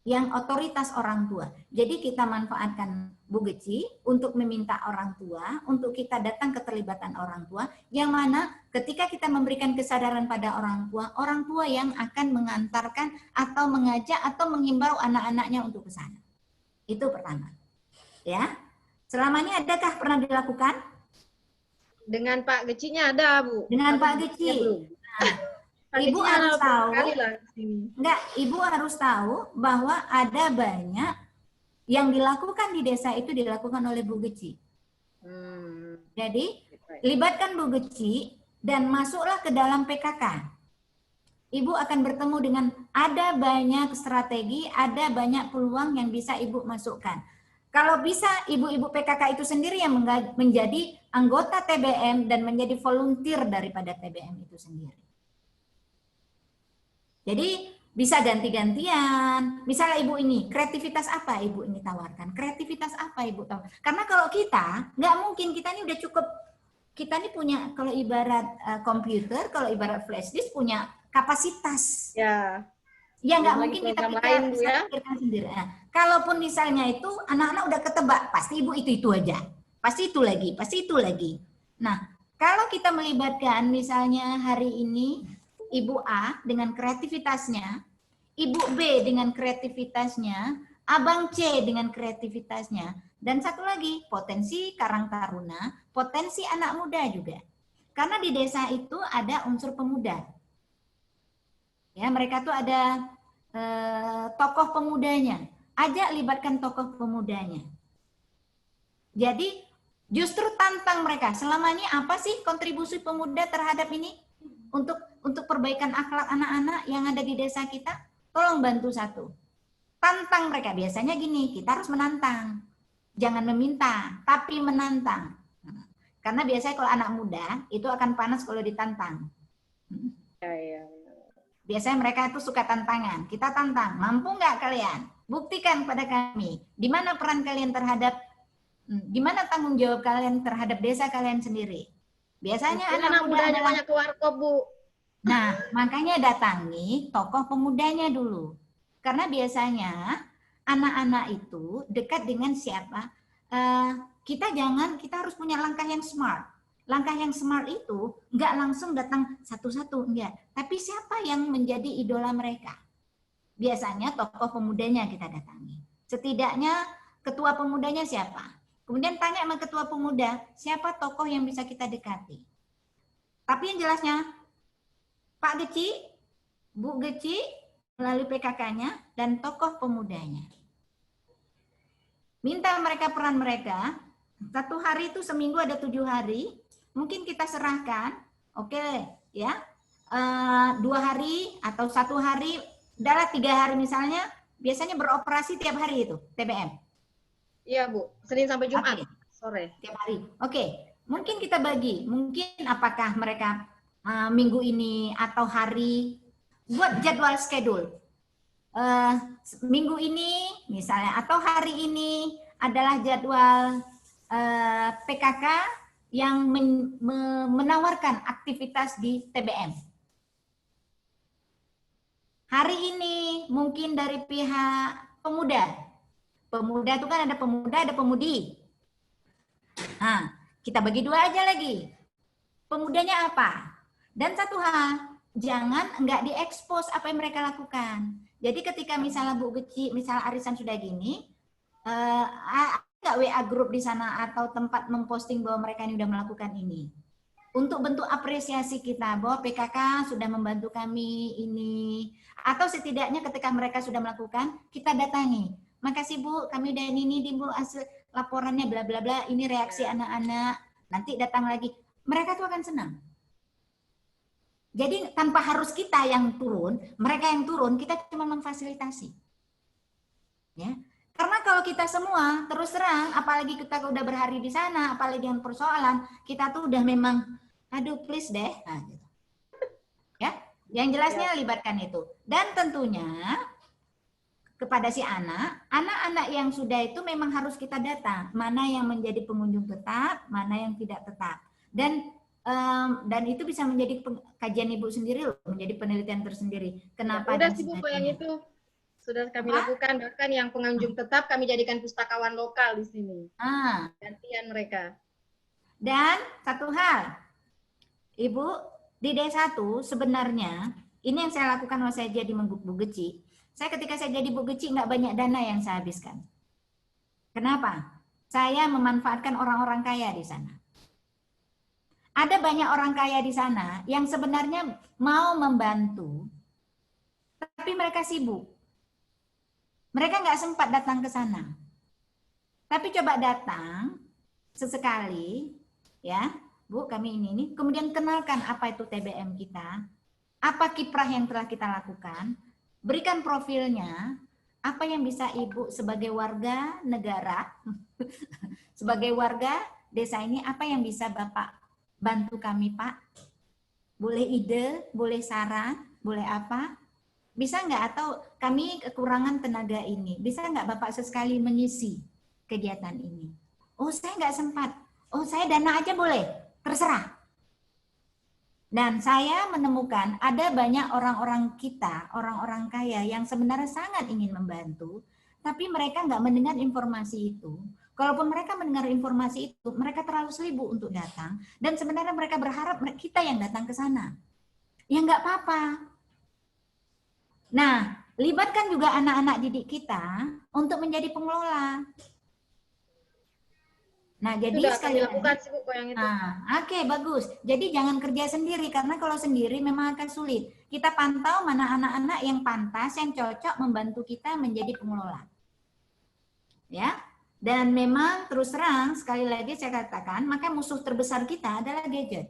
Yang otoritas orang tua. Jadi kita manfaatkan Bu Geci untuk meminta orang tua, untuk kita datang keterlibatan orang tua, yang mana ketika kita memberikan kesadaran pada orang tua yang akan mengantarkan atau mengajak atau menghimbau anak-anaknya untuk ke sana. Itu pertama. Ya. Selama ini adakah pernah dilakukan? Dengan Pak Gecinya ada, Bu. Dengan Pak Geci. Ibu harus tahu, Ibu harus tahu bahwa ada banyak yang dilakukan di desa itu dilakukan oleh Bu Geci. Jadi libatkan Bu Geci dan masuklah ke dalam PKK. Ibu akan bertemu dengan ada banyak strategi, ada banyak peluang yang bisa Ibu masukkan. Kalau bisa ibu-ibu PKK itu sendiri yang menjadi anggota TBM dan menjadi volunteer daripada TBM itu sendiri. Jadi bisa ganti-gantian. Misalnya ibu ini, kreativitas apa ibu ini tawarkan? Kreativitas apa ibu tawarkan? Karena kalau kita, nggak mungkin, kita ini udah cukup, kita ini punya, kalau ibarat komputer, kalau ibarat flash disk punya kapasitas. Ya. Ya nggak mungkin kita pikirkan sendiri. Nah, kalaupun misalnya itu anak-anak udah ketebak, pasti ibu itu aja. Pasti itu lagi, pasti itu lagi. Nah, kalau kita melibatkan misalnya hari ini, Ibu A dengan kreativitasnya, Ibu B dengan kreativitasnya, Abang C dengan kreativitasnya, dan satu lagi potensi Karang Taruna, potensi anak muda juga. Karena di desa itu ada unsur pemuda. Ya, mereka tuh ada tokoh pemudanya. Ajak libatkan tokoh pemudanya. Jadi Justru tantang mereka. Selama ini apa sih kontribusi pemuda terhadap ini? Untuk perbaikan akhlak anak-anak yang ada di desa kita? Tolong bantu satu. Tantang mereka. Biasanya gini, kita harus menantang. Jangan meminta, tapi menantang. Karena biasanya kalau anak muda, itu akan panas kalau ditantang. Ya. Biasanya mereka itu suka tantangan. Kita tantang, mampu nggak kalian? Buktikan pada kami. Di mana peran kalian terhadap, di mana tanggung jawab kalian terhadap desa kalian sendiri? Biasanya anak muda mudanya adalah, banyak ke warkop, Bu. nah makanya datangi tokoh pemudanya dulu. Karena biasanya anak-anak itu dekat dengan siapa? Kita harus punya langkah yang smart. Langkah yang smart itu nggak langsung datang satu-satu, enggak. Tapi siapa yang menjadi idola mereka? Biasanya tokoh pemudanya kita datangi. Setidaknya ketua pemudanya siapa? Kemudian tanya sama ketua pemuda, siapa tokoh yang bisa kita dekati? Tapi yang jelasnya, Pak Geci, Bu Geci, melalui PKK-nya, dan tokoh pemudanya. Minta mereka peran mereka, 1 hari itu seminggu ada 7 hari, mungkin kita serahkan, oke, ya, 2 hari atau 1 hari, adalah 3 hari misalnya, biasanya beroperasi tiap hari itu, TBM. Iya, Bu. Senin sampai Jumat, sore. Tiap hari. Oke, mungkin kita bagi, mungkin apakah mereka minggu ini atau hari, buat jadwal schedule. Minggu ini misalnya, atau hari ini adalah jadwal PKK yang menawarkan aktivitas di TBM. Hari ini mungkin dari pihak pemuda. Pemuda itu kan ada pemuda, ada pemudi. Nah, kita bagi 2 aja lagi. Pemudanya apa? Dan satu hal, jangan nggak diekspos apa yang mereka lakukan. Jadi ketika misalnya Bu Geci, misalnya arisan sudah gini, nggak WA grup di sana atau tempat memposting bahwa mereka ini sudah melakukan ini. Untuk bentuk apresiasi kita bahwa PKK sudah membantu kami ini. Atau setidaknya ketika mereka sudah melakukan, kita datangi. Makasih Bu, kami udah ini Bu, hasil laporannya bla bla bla, ini reaksi anak-anak. Nanti datang lagi. Mereka tuh akan senang. Jadi tanpa harus kita yang turun, mereka yang turun, kita cuma memfasilitasi. Ya. Karena kalau kita semua terus terang, apalagi kita udah berhari di sana, apalagi yang persoalan, kita tuh udah memang, aduh please deh, nah, gitu. Ya, yang jelasnya libatkan itu. Dan tentunya kepada si anak-anak yang sudah itu memang harus kita data, mana yang menjadi pengunjung tetap, mana yang tidak tetap. Dan itu bisa menjadi kajian Ibu sendiri loh, menjadi penelitian tersendiri. Kenapa? Udah sih Bu, yang itu sudah kami lakukan, bahkan yang pengunjung tetap kami jadikan pustakawan lokal di sini. Gantian mereka. Dan satu hal, Ibu, di D1 sebenarnya, ini yang saya lakukan waktu saya jadi Bu Geci. Ketika saya jadi Bu Geci nggak banyak dana yang saya habiskan. Kenapa? Saya memanfaatkan orang-orang kaya di sana. Ada banyak orang kaya di sana yang sebenarnya mau membantu, tapi mereka sibuk. Mereka nggak sempat datang ke sana. Tapi coba datang sesekali, ya Bu, kami ini, kemudian kenalkan apa itu TBM kita, apa kiprah yang telah kita lakukan, berikan profilnya, apa yang bisa Ibu sebagai warga negara, sebagai warga desa ini, apa yang bisa Bapak bantu kami Pak? Boleh ide, boleh saran, boleh apa? Bisa nggak? Atau kami kekurangan tenaga ini, bisa nggak Bapak sesekali mengisi kegiatan ini? Oh saya nggak sempat, oh saya dana aja boleh, terserah. Dan saya menemukan ada banyak orang-orang kita, orang-orang kaya yang sebenarnya sangat ingin membantu, tapi mereka nggak mendengar informasi itu. Kalaupun mereka mendengar informasi itu, mereka terlalu sibuk untuk datang, dan sebenarnya mereka berharap kita yang datang ke sana. Ya nggak apa-apa. Nah, libatkan juga anak-anak didik kita untuk menjadi pengelola. Nah, jadi sekali lagi, oke, bagus. Jadi jangan kerja sendiri, karena kalau sendiri memang akan sulit. Kita pantau mana anak-anak yang pantas, yang cocok membantu kita menjadi pengelola. Ya, Dan memang terus terang, sekali lagi saya katakan, maka musuh terbesar kita adalah gadget.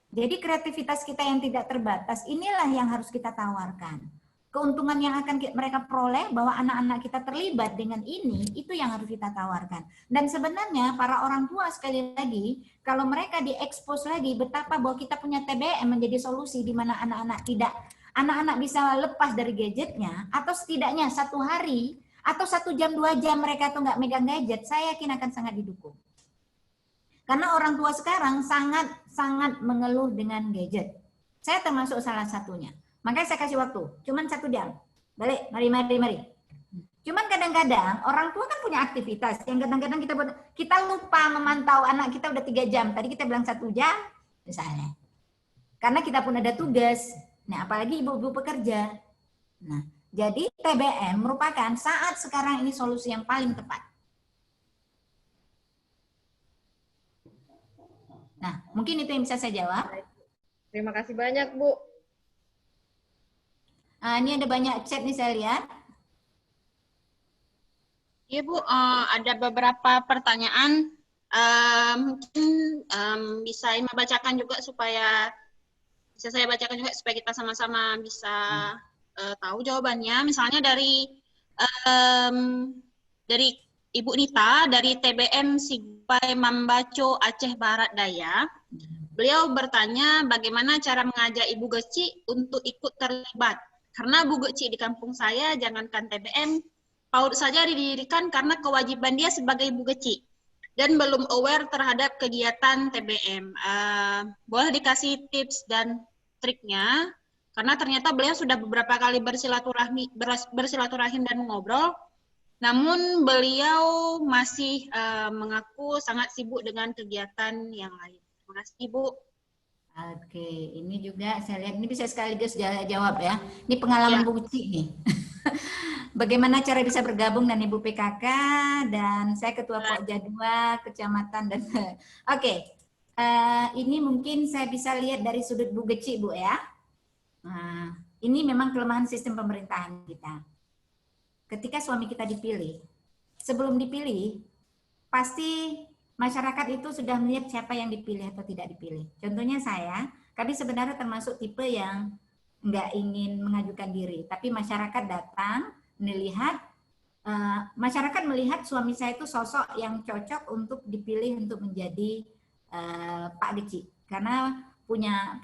Jadi kreativitas kita yang tidak terbatas, inilah yang harus kita tawarkan. Keuntungan yang akan mereka peroleh bahwa anak-anak kita terlibat dengan ini, itu yang harus kita tawarkan. Dan sebenarnya para orang tua sekali lagi, kalau mereka diekspos lagi betapa bahwa kita punya TBM menjadi solusi di mana anak-anak bisa lepas dari gadgetnya, atau setidaknya 1 hari, atau 1 jam 2 jam mereka tuh nggak megang gadget, saya yakin akan sangat didukung. Karena orang tua sekarang sangat mengeluh dengan gadget. Saya termasuk salah satunya. Makanya saya kasih waktu, cuman 1 jam. Balik, mari. Cuman kadang-kadang orang tua kan punya aktivitas yang kadang-kadang kita lupa memantau anak kita udah 3 jam. Tadi kita bilang 1 jam misalnya. Karena kita pun ada tugas. Nah, apalagi ibu-ibu pekerja. Nah, jadi TBM merupakan saat sekarang ini solusi yang paling tepat. Nah, mungkin itu yang bisa saya jawab. Terima kasih banyak, Bu. Ini ada banyak chat nih saya lihat. Iya Bu, ada beberapa pertanyaan. Mungkin bisa Ima bacakan juga supaya bisa saya bacakan juga supaya kita sama-sama bisa tahu jawabannya. Misalnya dari Ibu Nita dari TBM Sigpai Mambaco Aceh Barat Daya. Beliau bertanya bagaimana cara mengajak Ibu Geci untuk ikut terlibat. Karena Bu Geci di kampung saya, jangankan TBM, PAUD saja didirikan karena kewajiban dia sebagai Ibu Geci. Dan belum aware terhadap kegiatan TBM. Boleh dikasih tips dan triknya, karena ternyata beliau sudah beberapa kali bersilaturahim dan mengobrol, namun beliau masih mengaku sangat sibuk dengan kegiatan yang lain. Terima kasih Ibu. Oke, ini juga saya lihat, ini bisa sekaligus jawab ya. Ini pengalaman Bu Geci nih. Bagaimana cara bisa bergabung dengan Ibu PKK, dan saya Ketua Pokja 2 Kecamatan dan Oke. Ini mungkin saya bisa lihat dari sudut Bu Geci, Bu ya. Nah, ini memang kelemahan sistem pemerintahan kita. Ketika suami kita dipilih, sebelum dipilih, pasti masyarakat itu sudah melihat siapa yang dipilih atau tidak dipilih. Contohnya kami sebenarnya termasuk tipe yang nggak ingin mengajukan diri, tapi masyarakat datang melihat, masyarakat melihat suami saya itu sosok yang cocok untuk dipilih untuk menjadi Pak Geci, karena punya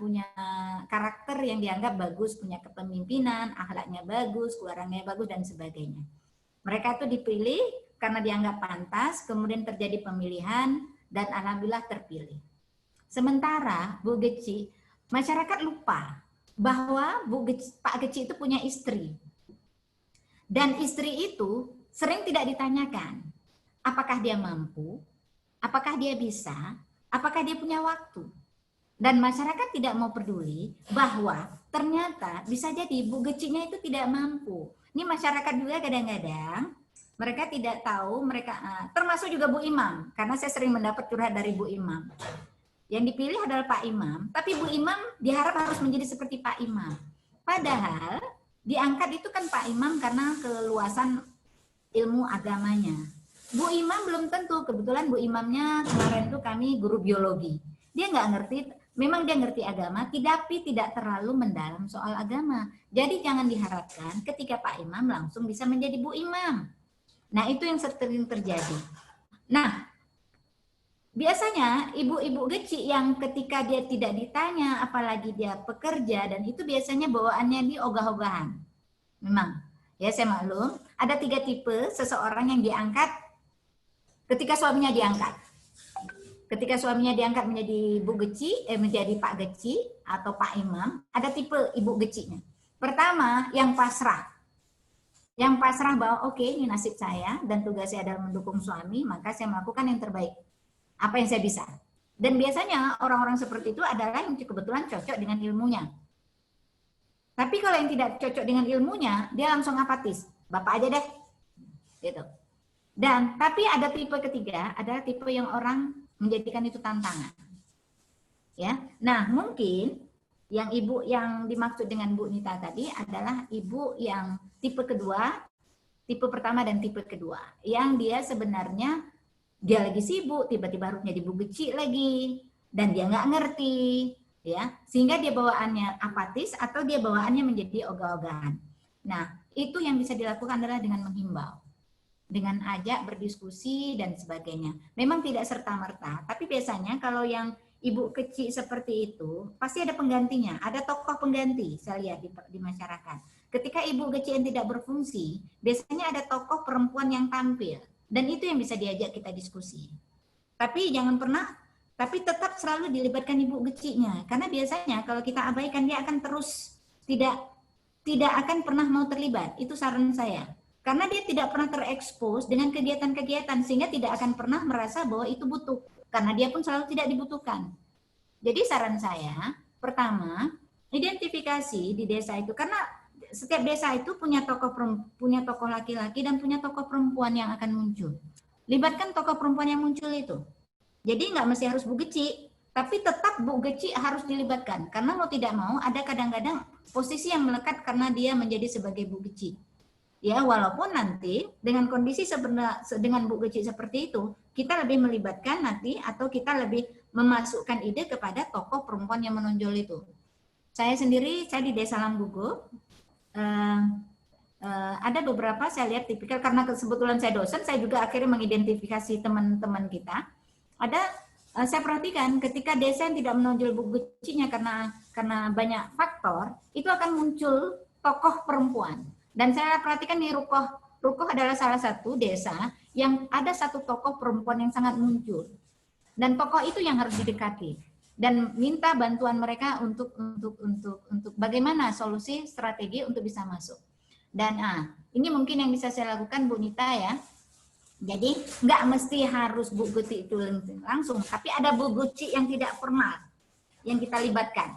karakter yang dianggap bagus, punya kepemimpinan, akhlaknya bagus, keluarannya bagus dan sebagainya. Mereka itu dipilih karena dianggap pantas, kemudian terjadi pemilihan dan alhamdulillah terpilih. Sementara Bu Geci, masyarakat lupa bahwa Pak Geci itu punya istri. Dan istri itu sering tidak ditanyakan apakah dia mampu, apakah dia bisa, apakah dia punya waktu. Dan masyarakat tidak mau peduli bahwa ternyata bisa jadi Bu Gecinya itu tidak mampu. Ini masyarakat juga kadang-kadang mereka tidak tahu, termasuk juga Bu Imam, karena saya sering mendapat curhat dari Bu Imam. Yang dipilih adalah Pak Imam, tapi Bu Imam diharap harus menjadi seperti Pak Imam. Padahal diangkat itu kan Pak Imam karena keluasan ilmu agamanya. Bu Imam belum tentu, kebetulan Bu Imamnya kemarin tuh kami guru biologi. Dia nggak ngerti, memang dia ngerti agama, tapi tidak terlalu mendalam soal agama. Jadi jangan diharapkan ketika Pak Imam langsung bisa menjadi Bu Imam. Nah, itu yang sering terjadi. Nah, biasanya ibu-ibu Geci yang ketika dia tidak ditanya, apalagi dia pekerja, dan itu biasanya bawaannya di ogah-ogahan. Memang, ya saya maklum, ada 3 tipe seseorang yang diangkat ketika suaminya diangkat. Ketika suaminya diangkat menjadi Bu Geci, menjadi Pak Geci atau Pak Imam, ada tipe ibu Gecinya. Pertama, yang pasrah. Yang pasrah bahwa oke, ini nasib saya dan tugas saya adalah mendukung suami, maka saya melakukan yang terbaik. Apa yang saya bisa. Dan biasanya orang-orang seperti itu adalah yang kebetulan cocok dengan ilmunya. Tapi kalau yang tidak cocok dengan ilmunya, dia langsung apatis. Bapak aja deh. Gitu. Dan tapi ada tipe ketiga, adalah tipe yang orang menjadikan itu tantangan. Ya. Nah, mungkin yang ibu yang dimaksud dengan Bu Nita tadi adalah ibu yang tipe kedua, tipe pertama dan tipe kedua, yang dia sebenarnya dia lagi sibuk, tiba-tiba harus jadi bu geci lagi, dan dia nggak ngerti, ya, sehingga dia bawaannya apatis atau dia bawaannya menjadi ogah-ogahan. Nah, itu yang bisa dilakukan adalah dengan menghimbau, dengan ajak berdiskusi dan sebagainya. Memang tidak serta-merta, tapi biasanya kalau yang ibu kecil seperti itu, pasti ada penggantinya, ada tokoh pengganti, saya lihat di masyarakat. Ketika ibu kecil yang tidak berfungsi, biasanya ada tokoh perempuan yang tampil, dan itu yang bisa diajak kita diskusi. Tapi jangan pernah, tapi tetap selalu dilibatkan ibu kecilnya, karena biasanya kalau kita abaikan dia akan terus tidak akan pernah mau terlibat. Itu saran saya. Karena dia tidak pernah terekspos dengan kegiatan-kegiatan, sehingga tidak akan pernah merasa bahwa itu butuh, karena dia pun selalu tidak dibutuhkan. Jadi saran saya, pertama, identifikasi di desa itu, karena setiap desa itu punya tokoh laki-laki dan punya tokoh perempuan yang akan muncul. Libatkan tokoh perempuan yang muncul itu. Jadi nggak mesti harus Bu Geci, tapi tetap Bu Geci harus dilibatkan. Karena mau tidak mau ada kadang-kadang posisi yang melekat karena dia menjadi sebagai Bu Geci. Ya, walaupun nanti dengan kondisi dengan Bu Geci seperti itu, kita lebih melibatkan nanti atau kita lebih memasukkan ide kepada tokoh perempuan yang menonjol itu. Saya sendiri, saya di Desa Lambugo, ada beberapa saya lihat tipikal, karena kebetulan saya dosen, saya juga akhirnya mengidentifikasi teman-teman kita. Ada saya perhatikan ketika desa yang tidak menonjol Bu Gecinya karena banyak faktor, itu akan muncul tokoh perempuan. Dan saya perhatikan di Rukoh adalah salah satu desa yang ada satu tokoh perempuan yang sangat muncul. Dan tokoh itu yang harus didekati dan minta bantuan mereka untuk bagaimana solusi strategi untuk bisa masuk. Dan ini mungkin yang bisa saya lakukan Bu Nita ya. Jadi nggak mesti harus Bu Geci itu langsung, tapi ada Bu Geci yang tidak formal yang kita libatkan.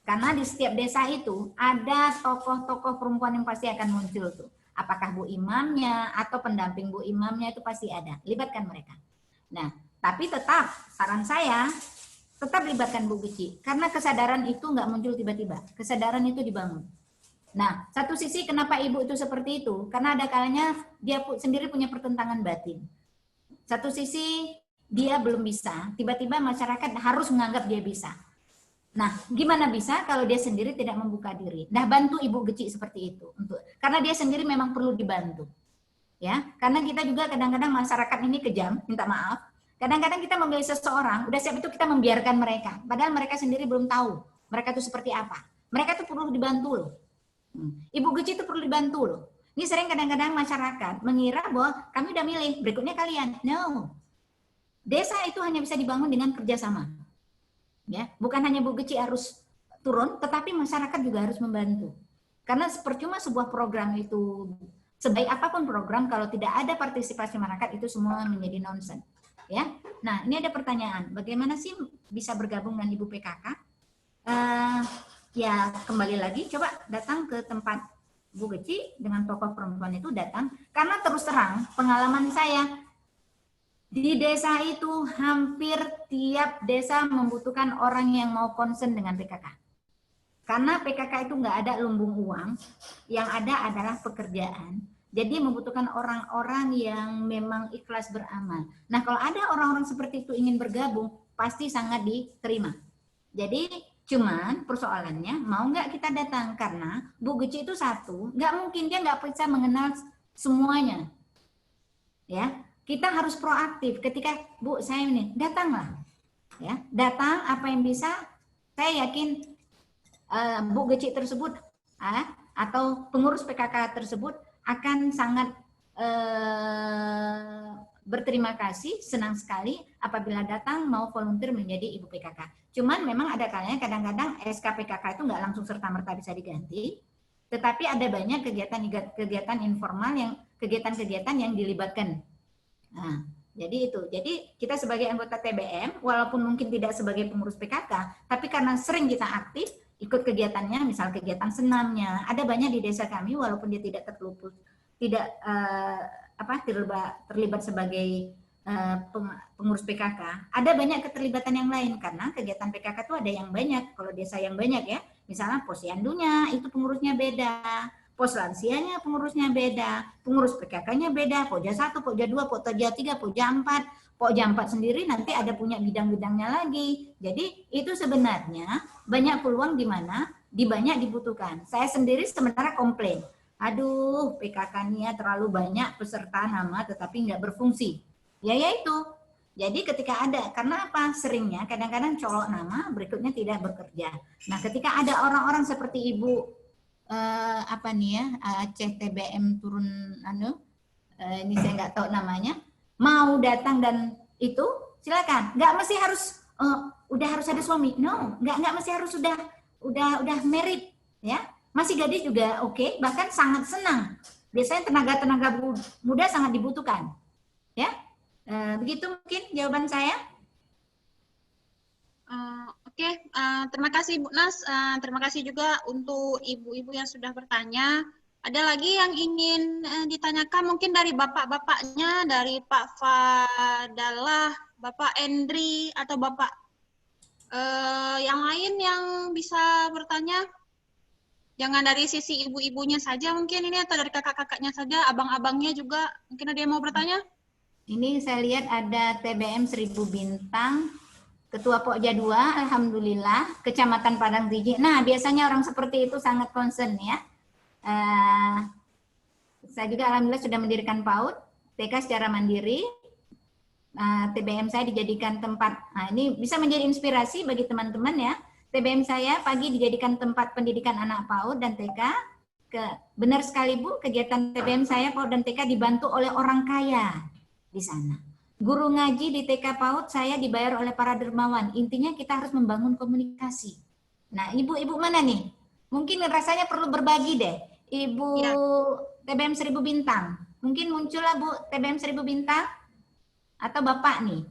Karena di setiap desa itu ada tokoh-tokoh perempuan yang pasti akan muncul tuh. Apakah Bu Imamnya atau pendamping Bu Imamnya itu pasti ada. Libatkan mereka. Nah, tapi tetap saran saya tetap libatkan Bu Geci, karena kesadaran itu nggak muncul tiba-tiba, kesadaran itu dibangun. Nah, satu sisi kenapa ibu itu seperti itu, karena ada kalanya dia sendiri punya pertentangan batin. Satu sisi dia belum bisa, tiba-tiba masyarakat harus menganggap dia bisa. Nah, gimana bisa kalau dia sendiri tidak membuka diri? Nah, bantu Ibu Geci seperti itu, karena dia sendiri memang perlu dibantu. Ya, karena kita juga kadang-kadang masyarakat ini kejam, minta maaf. Kadang-kadang kita memilih seseorang, udah siap itu kita membiarkan mereka. Padahal mereka sendiri belum tahu mereka itu seperti apa. Mereka itu perlu dibantu loh. Ibu Geci itu perlu dibantu loh. Ini sering kadang-kadang masyarakat mengira bahwa kami udah milih, berikutnya kalian. No. Desa itu hanya bisa dibangun dengan kerjasama. Ya, bukan hanya Bu Geci harus turun, tetapi masyarakat juga harus membantu. Karena percuma sebuah program itu, sebaik apapun program, kalau tidak ada partisipasi masyarakat, itu semua menjadi nonsens. Ya, nah ini ada pertanyaan, bagaimana sih bisa bergabung dengan Ibu PKK? Ya kembali lagi, coba datang ke tempat Bu Geci dengan tokoh perempuan itu datang, karena terus terang pengalaman saya di desa itu hampir tiap desa membutuhkan orang yang mau concern dengan PKK. Karena PKK itu nggak ada lumbung uang, yang ada adalah pekerjaan. Jadi membutuhkan orang-orang yang memang ikhlas beramal. Nah, kalau ada orang-orang seperti itu ingin bergabung, pasti sangat diterima. Jadi, cuman persoalannya mau nggak kita datang? Karena Bu Geci itu satu, nggak mungkin dia nggak bisa mengenal semuanya. Ya, kita harus proaktif. Ketika Bu, saya ini datanglah, ya, datang apa yang bisa. Saya yakin Bu Geci tersebut atau pengurus PKK tersebut akan sangat berterima kasih, senang sekali apabila datang mau volunteer menjadi Ibu PKK. Cuman memang ada kalanya kadang-kadang SK PKK itu nggak langsung serta-merta bisa diganti, tetapi ada banyak kegiatan informal yang kegiatan-kegiatan yang dilibatkan. Nah, jadi itu. Jadi kita sebagai anggota TBM, walaupun mungkin tidak sebagai pengurus PKK, tapi karena sering kita aktif, ikut kegiatannya, misal kegiatan senamnya, ada banyak di desa kami, walaupun dia tidak terlibat sebagai pengurus PKK, ada banyak keterlibatan yang lain, karena kegiatan PKK itu ada yang banyak. Kalau desa yang banyak ya, misalnya posyandunya itu pengurusnya beda, pos lansianya pengurusnya beda, pengurus PKK-nya beda, Pokja 1, Pokja 2, Pokja 3, Pokja 4. Pokja 4 sendiri nanti ada punya bidang-bidangnya lagi. Jadi itu sebenarnya banyak peluang di mana banyak dibutuhkan. Saya sendiri sebenarnya komplain. Aduh, PKK-nya terlalu banyak peserta nama tetapi nggak berfungsi. Ya itu. Jadi ketika ada, karena apa? Seringnya kadang-kadang colok nama, berikutnya tidak bekerja. Nah, ketika ada orang-orang seperti Ibu apa nih ya, Aceh TBM turun ini saya nggak tahu namanya, mau datang dan itu silakan. Nggak mesti harus udah harus ada suami. No, nggak mesti harus udah married ya. Masih gadis juga oke, bahkan sangat senang. Biasanya tenaga-tenaga muda sangat dibutuhkan. Ya. Begitu mungkin jawaban saya. Oke, terima kasih Bu Nas. Terima kasih juga untuk ibu-ibu yang sudah bertanya. Ada lagi yang ingin ditanyakan mungkin dari bapak-bapaknya, dari Pak Fadalah, Bapak Endri, atau Bapak yang lain yang bisa bertanya? Jangan dari sisi ibu-ibunya saja mungkin ini, atau dari kakak-kakaknya saja, abang-abangnya juga. Mungkin ada yang mau bertanya? Ini saya lihat ada TBM 1000 Bintang, Ketua Pokja 2, Alhamdulillah, Kecamatan Padang Rijik. Nah, biasanya orang seperti itu sangat concern ya. Saya juga Alhamdulillah sudah mendirikan PAUD, TK secara mandiri. TBM saya dijadikan tempat, nah ini bisa menjadi inspirasi bagi teman-teman ya. TBM saya pagi dijadikan tempat pendidikan anak PAUD dan TK. Benar sekali Bu, kegiatan TBM saya PAUD dan TK dibantu oleh orang kaya di sana. Guru ngaji di TK PAUD saya dibayar oleh para dermawan. Intinya kita harus membangun komunikasi. Nah, ibu-ibu mana nih? Mungkin rasanya perlu berbagi deh. Ibu ya. TBM 1000 Bintang. Mungkin muncullah Bu TBM 1000 Bintang. Atau Bapak nih.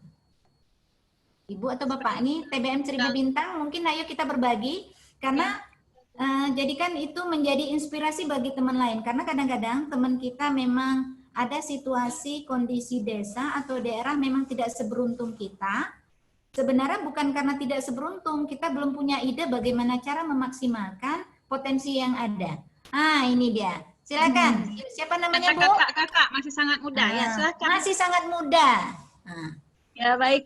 Ibu atau Bapak nih TBM 1000 Bintang. Mungkin ayo kita berbagi. Karena jadikan itu menjadi inspirasi bagi teman lain. Karena kadang-kadang teman kita memang ada situasi kondisi desa atau daerah memang tidak seberuntung kita. Sebenarnya bukan karena tidak seberuntung, kita belum punya ide bagaimana cara memaksimalkan potensi yang ada. Ini dia. Silakan. Siapa namanya Bu? Kakak masih sangat muda ya. Silakan. Masih sangat muda. Ya baik.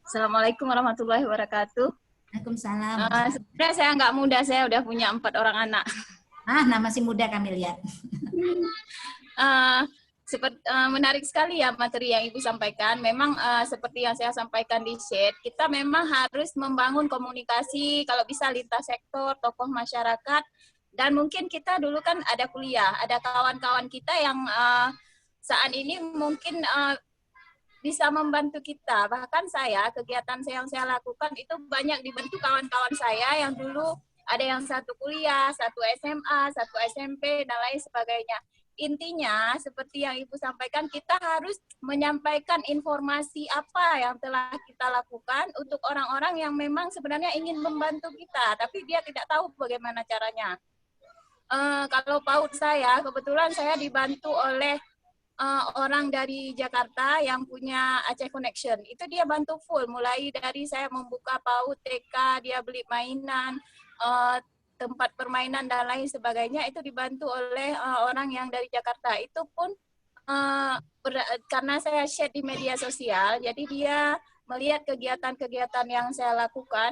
Assalamualaikum warahmatullahi wabarakatuh. Waalaikumsalam. Sebenarnya saya nggak muda, saya udah punya 4 orang anak. Nah masih muda kami lihat. Menarik sekali ya materi yang Ibu sampaikan. Memang seperti yang saya sampaikan di chat, kita memang harus membangun komunikasi, kalau bisa lintas sektor, tokoh masyarakat, dan mungkin kita dulu kan ada kuliah, ada kawan-kawan kita yang saat ini mungkin bisa membantu kita. Bahkan saya, kegiatan yang saya lakukan itu banyak dibantu kawan-kawan saya yang dulu ada yang satu kuliah, satu SMA, satu SMP, dan lain sebagainya. Intinya, seperti yang Ibu sampaikan, kita harus menyampaikan informasi apa yang telah kita lakukan untuk orang-orang yang memang sebenarnya ingin membantu kita, tapi dia tidak tahu bagaimana caranya. Kalau PAUD saya, kebetulan saya dibantu oleh orang dari Jakarta yang punya Aceh Connection. Itu dia bantu full, mulai dari saya membuka PAUD, TK, dia beli mainan, tempat permainan dan lain sebagainya, itu dibantu oleh orang yang dari Jakarta. Itu pun karena saya share di media sosial, jadi dia melihat kegiatan-kegiatan yang saya lakukan,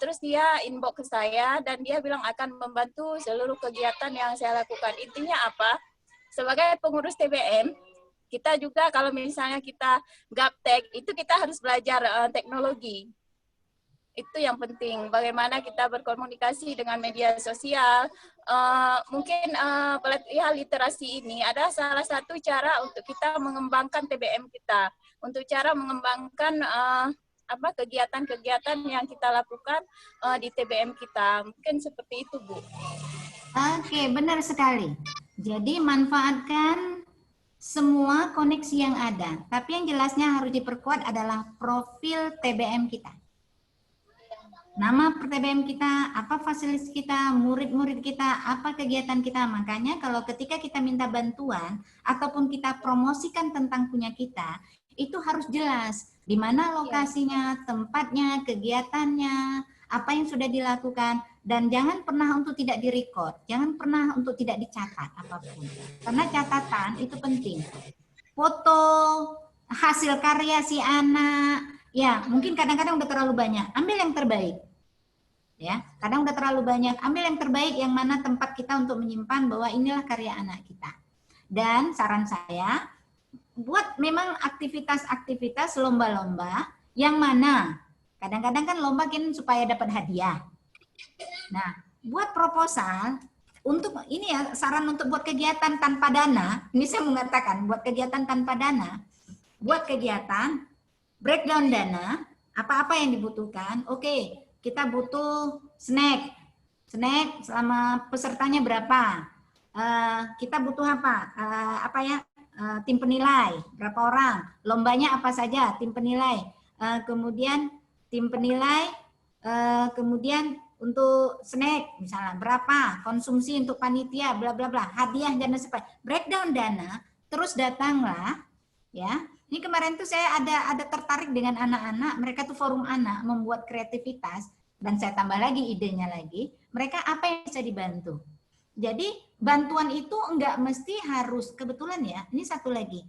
terus dia inbox ke saya dan dia bilang akan membantu seluruh kegiatan yang saya lakukan. Intinya apa? Sebagai pengurus TBM, kita juga kalau misalnya kita gaptek, itu kita harus belajar teknologi. Itu yang penting, bagaimana kita berkomunikasi dengan media sosial. Mungkin pelatihan literasi ini adalah salah satu cara untuk kita mengembangkan TBM kita, untuk cara mengembangkan kegiatan-kegiatan yang kita lakukan di TBM kita. Mungkin seperti itu, Bu. Oke, benar sekali. Jadi manfaatkan semua koneksi yang ada, tapi yang jelasnya harus diperkuat adalah profil TBM kita. Nama TBM kita, apa fasilitas kita, murid-murid kita, apa kegiatan kita. Makanya kalau ketika kita minta bantuan ataupun kita promosikan tentang punya kita, itu harus jelas di mana lokasinya, tempatnya, kegiatannya, apa yang sudah dilakukan, dan jangan pernah untuk tidak direcord, jangan pernah untuk tidak dicatat apapun. Karena catatan itu penting. Foto hasil karya si anak, ya mungkin kadang-kadang udah terlalu banyak, ambil yang terbaik. Ya, kadang udah terlalu banyak, ambil yang terbaik yang mana tempat kita untuk menyimpan bahwa inilah karya anak kita. Dan saran saya, buat memang aktivitas-aktivitas lomba-lomba yang mana kadang-kadang kan lomba kan supaya dapat hadiah. Nah, buat proposal untuk ini ya, saran untuk buat kegiatan tanpa dana, ini saya mengatakan buat kegiatan tanpa dana, buat kegiatan breakdown dana, apa-apa yang dibutuhkan. Oke, kita butuh snack selama pesertanya berapa? Kita butuh apa? Tim penilai berapa orang? Lombanya apa saja? Tim penilai. Kemudian tim penilai, kemudian untuk snack misalnya berapa, konsumsi untuk panitia, bla bla bla, hadiah dan sebagainya. Breakdown dana, terus datanglah, ya. Ini kemarin tuh saya ada tertarik dengan anak-anak, mereka tuh forum anak membuat kreativitas, dan saya tambah lagi idenya lagi, mereka apa yang bisa dibantu. Jadi bantuan itu enggak mesti harus, kebetulan ya, ini satu lagi,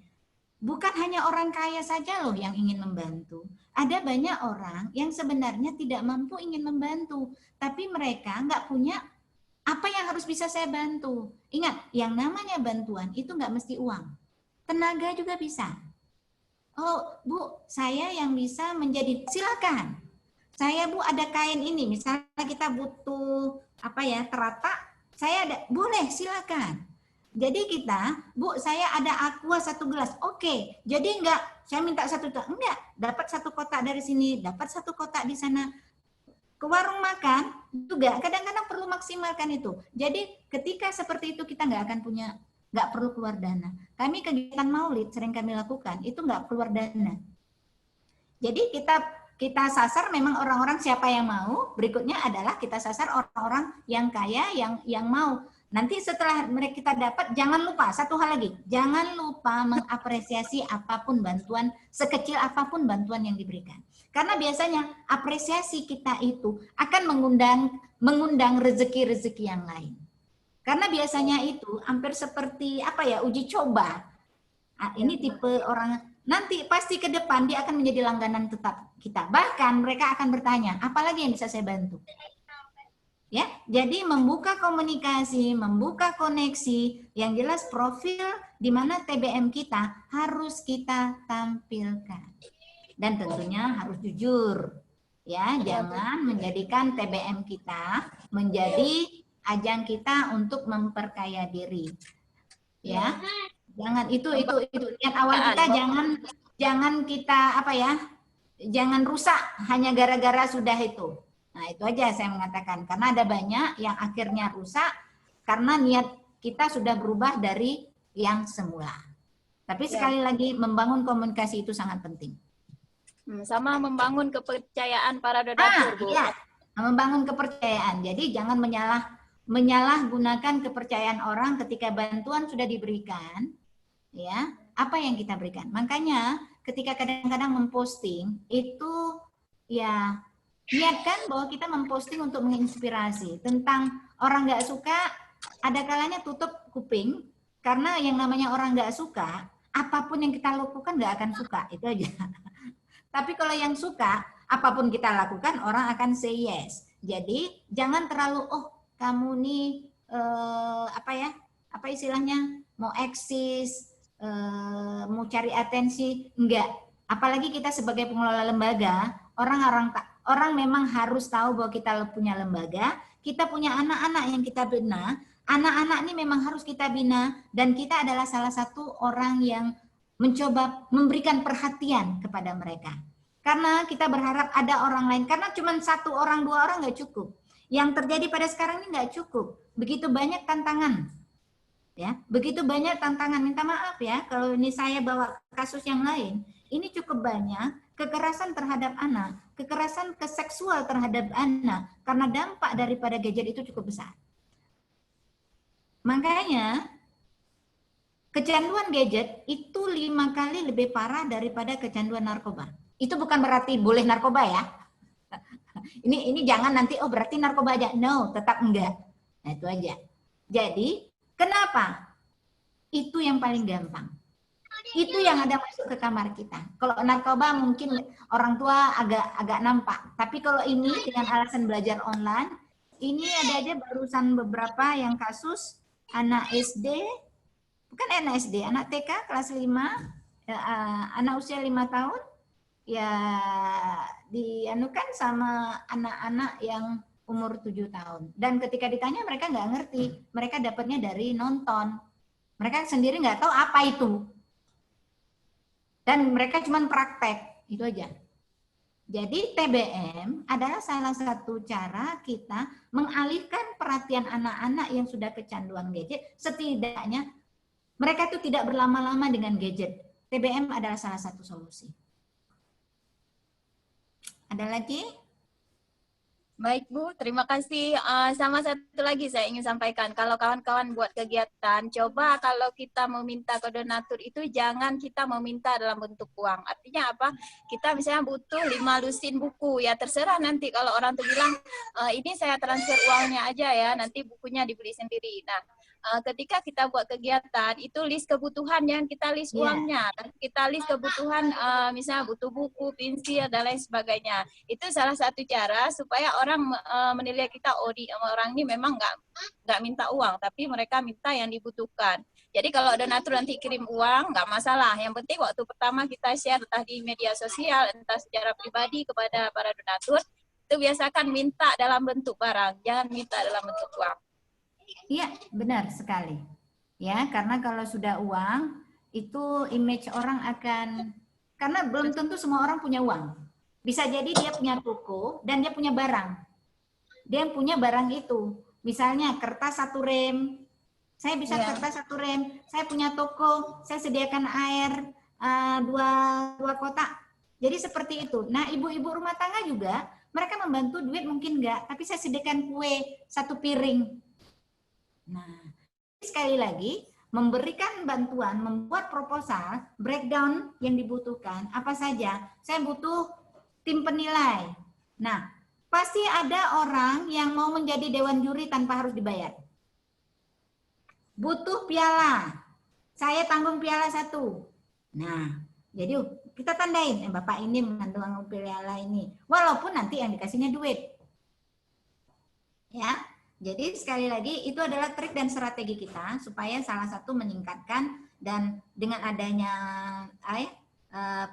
bukan hanya orang kaya saja loh yang ingin membantu. Ada banyak orang yang sebenarnya tidak mampu ingin membantu, tapi mereka enggak punya apa yang harus bisa saya bantu. Ingat, yang namanya bantuan itu enggak mesti uang. Tenaga juga bisa. Oh, Bu, saya yang bisa menjadi, silakan. Saya, Bu, ada kain ini, misalnya kita butuh terata, saya ada, boleh, silakan. Jadi kita, Bu, saya ada aqua 1 gelas. Oke, jadi enggak, saya minta 1 gelas. Enggak, dapat 1 kotak dari sini, dapat 1 kotak di sana. Ke warung makan juga kadang-kadang perlu maksimalkan itu. Jadi ketika seperti itu kita nggak perlu keluar dana. Kami kegiatan maulid sering kami lakukan, itu nggak keluar dana. Jadi kita sasar memang orang-orang siapa yang mau, berikutnya adalah kita sasar orang-orang yang kaya, yang mau. Nanti setelah mereka kita dapat, jangan lupa, satu hal lagi, jangan lupa mengapresiasi apapun bantuan, sekecil apapun bantuan yang diberikan. Karena biasanya apresiasi kita itu akan mengundang rezeki-rezeki yang lain. Karena biasanya itu hampir seperti uji coba. Ini tipe orang, nanti pasti ke depan dia akan menjadi langganan tetap kita. Bahkan mereka akan bertanya, apalagi yang bisa saya bantu? Ya, jadi membuka komunikasi, membuka koneksi, yang jelas profil di mana TBM kita harus kita tampilkan. Dan tentunya harus jujur. Ya, jangan menjadikan TBM kita menjadi ajang kita untuk memperkaya diri. Ya. Jangan itu niat awal kita, jangan kita jangan rusak hanya gara-gara sudah itu. Nah, itu aja saya mengatakan, karena ada banyak yang akhirnya rusak karena niat kita sudah berubah dari yang semula. Tapi sekali lagi membangun komunikasi itu sangat penting. Sama membangun kepercayaan para donatur, Bu. Ya, membangun kepercayaan. Jadi jangan menyalahgunakan kepercayaan orang ketika bantuan sudah diberikan. Ya, apa yang kita berikan? Makanya ketika kadang-kadang memposting itu ya niatkan bahwa kita memposting untuk menginspirasi. Tentang orang nggak suka, ada kalanya tutup kuping, karena yang namanya orang nggak suka, apapun yang kita lakukan nggak akan suka, itu aja. Tapi kalau yang suka, apapun kita lakukan, orang akan say yes. Jadi jangan terlalu, kamu nih apa istilahnya, mau eksis, mau cari atensi, enggak. Apalagi kita sebagai pengelola lembaga, orang memang harus tahu bahwa kita punya lembaga, kita punya anak-anak yang kita bina, anak-anak ini memang harus kita bina, dan kita adalah salah satu orang yang mencoba memberikan perhatian kepada mereka. Karena kita berharap ada orang lain, karena cuma 1 orang, 2 orang nggak cukup. Yang terjadi pada sekarang ini nggak cukup, begitu banyak tantangan. Ya, begitu banyak tantangan, minta maaf ya, kalau ini saya bawa kasus yang lain, ini cukup banyak kekerasan terhadap anak, kekerasan seksual terhadap anak, karena dampak daripada gadget itu cukup besar. Makanya, kecanduan gadget itu 5 kali lebih parah daripada kecanduan narkoba. Itu bukan berarti boleh narkoba ya. Ini jangan nanti oh berarti narkoba aja. No, tetap enggak. Nah, itu aja. Jadi, kenapa? Itu yang paling gampang. Itu yang ada masuk ke kamar kita. Kalau narkoba mungkin orang tua agak nampak. Tapi kalau ini dengan alasan belajar online, ini ada aja barusan beberapa yang kasus anak SD, bukan anak SD, anak TK kelas 5, anak usia 5 tahun, ya dianukan sama anak-anak yang umur 7 tahun. Dan ketika ditanya mereka nggak ngerti, mereka dapatnya dari nonton. Mereka sendiri nggak tahu apa itu. Dan mereka cuma praktek, itu aja. Jadi TBM adalah salah satu cara kita mengalihkan perhatian anak-anak yang sudah kecanduan gadget, setidaknya mereka itu tidak berlama-lama dengan gadget. TBM adalah salah satu solusi. Ada lagi? Baik Bu, terima kasih. Sama satu lagi saya ingin sampaikan, kalau kawan-kawan buat kegiatan, coba kalau kita meminta ke donatur itu jangan kita meminta dalam bentuk uang. Artinya apa? Kita misalnya butuh 5 lusin buku, ya terserah nanti kalau orang tuh bilang, ini saya transfer uangnya aja ya, nanti bukunya dibeli sendiri. Nah, ketika kita buat kegiatan, itu list kebutuhan, jangan kita list uangnya. Kita list kebutuhan, misalnya butuh buku, pensil, dan lain sebagainya. Itu salah satu cara supaya orang menilai kita, oh orang ini memang nggak minta uang, tapi mereka minta yang dibutuhkan. Jadi kalau donatur nanti kirim uang, nggak masalah. Yang penting waktu pertama kita share entah di media sosial, entah secara pribadi kepada para donatur, itu biasakan minta dalam bentuk barang, jangan minta dalam bentuk uang. Iya, benar sekali. Ya, karena kalau sudah uang, itu image orang akan, karena belum tentu semua orang punya uang. Bisa jadi dia punya toko dan dia punya barang. Dia punya barang itu. Misalnya kertas 1 rem. Saya bisa kertas 1 rem. Saya punya toko, saya sediakan air 2 kotak. Jadi seperti itu. Nah, ibu-ibu rumah tangga juga, mereka membantu duit mungkin enggak, tapi saya sediakan kue 1 piring. Nah, sekali lagi, memberikan bantuan, membuat proposal, breakdown yang dibutuhkan, apa saja. Saya butuh tim penilai. Nah, pasti ada orang yang mau menjadi dewan juri tanpa harus dibayar. Butuh piala. Saya tanggung piala 1. Nah, jadi kita tandain, Bapak ini menanggung piala ini. Walaupun nanti yang dikasihnya duit. Ya. Jadi sekali lagi itu adalah trik dan strategi kita supaya salah satu meningkatkan, dan dengan adanya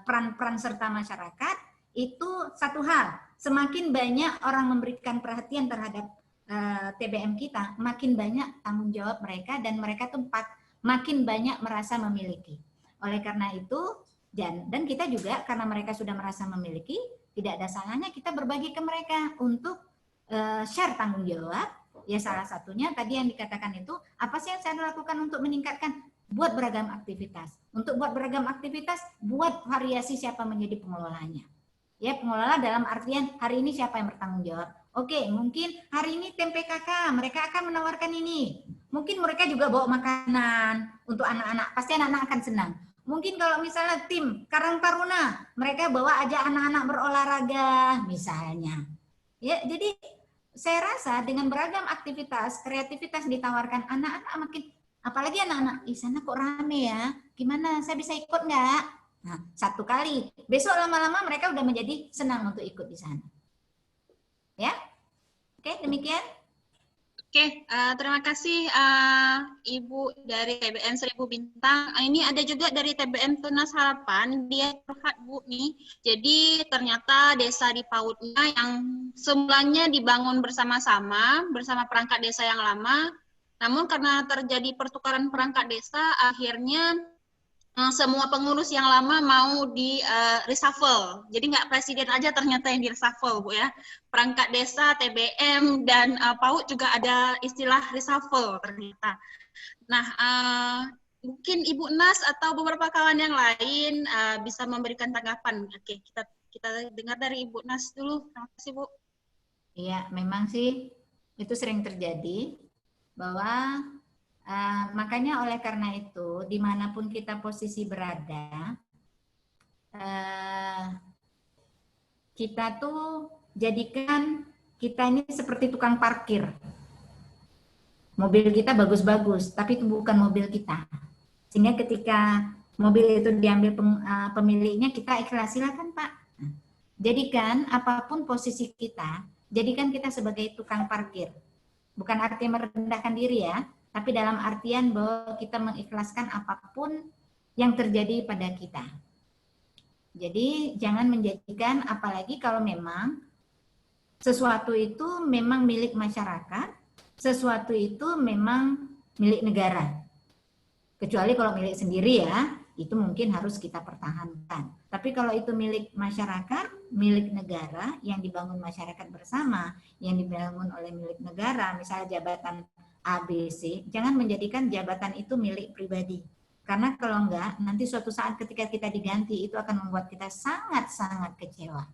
peran-peran serta masyarakat itu satu hal, semakin banyak orang memberikan perhatian terhadap TBM kita, makin banyak tanggung jawab mereka dan mereka tuh makin banyak merasa memiliki. Oleh karena itu dan kita juga karena mereka sudah merasa memiliki, tidak ada salahnya kita berbagi ke mereka untuk share tanggung jawab. Ya salah satunya tadi yang dikatakan itu, apa sih yang saya lakukan untuk meningkatkan? Buat beragam aktivitas. Untuk buat beragam aktivitas, buat variasi siapa menjadi pengelolanya. Ya, pengelola dalam artian hari ini siapa yang bertanggung jawab. Oke, mungkin hari ini tempe kakak, mereka akan menawarkan ini. Mungkin mereka juga bawa makanan untuk anak-anak, pasti anak-anak akan senang. Mungkin kalau misalnya tim Karang Taruna, mereka bawa aja anak-anak berolahraga misalnya. Ya, jadi saya rasa dengan beragam aktivitas, kreativitas ditawarkan anak-anak makin, apalagi anak-anak, di sana kok rame ya, gimana, saya bisa ikut nggak? Nah, 1 kali, besok lama-lama mereka udah menjadi senang untuk ikut di sana. Ya, oke, demikian. Oke, terima kasih Ibu dari TBM 1000 Bintang. Ini ada juga dari TBM Tunas Harapan, dia curhat Bu nih. Jadi ternyata desa di PAUD-nya yang semulanya dibangun bersama-sama bersama perangkat desa yang lama, namun karena terjadi pertukaran perangkat desa, akhirnya semua pengurus yang lama mau di reshuffle. Jadi nggak presiden aja ternyata yang di reshuffle, Bu ya. Perangkat desa, TBM, dan PAUD juga ada istilah reshuffle ternyata. Nah, mungkin Ibu Nas atau beberapa kawan yang lain bisa memberikan tanggapan. Oke, kita dengar dari Ibu Nas dulu. Terima kasih, Bu. Iya, memang sih itu sering terjadi bahwa makanya oleh karena itu dimanapun kita posisi berada, kita tuh jadikan kita ini seperti tukang parkir. Mobil kita bagus-bagus, tapi itu bukan mobil kita. Sehingga ketika mobil itu diambil pemiliknya, kita ikhlas, silakan Pak. Jadikan apapun posisi kita, jadikan kita sebagai tukang parkir. Bukan artinya merendahkan diri ya, tapi dalam artian bahwa kita mengikhlaskan apapun yang terjadi pada kita. Jadi jangan menjadikan, apalagi kalau memang sesuatu itu memang milik masyarakat, sesuatu itu memang milik negara. Kecuali kalau milik sendiri ya, itu mungkin harus kita pertahankan. Tapi kalau itu milik masyarakat, milik negara, yang dibangun masyarakat bersama, yang dibangun oleh milik negara, misalnya jabatan ABC, jangan menjadikan jabatan itu milik pribadi. Karena kalau enggak, nanti suatu saat ketika kita diganti, itu akan membuat kita sangat-sangat kecewa.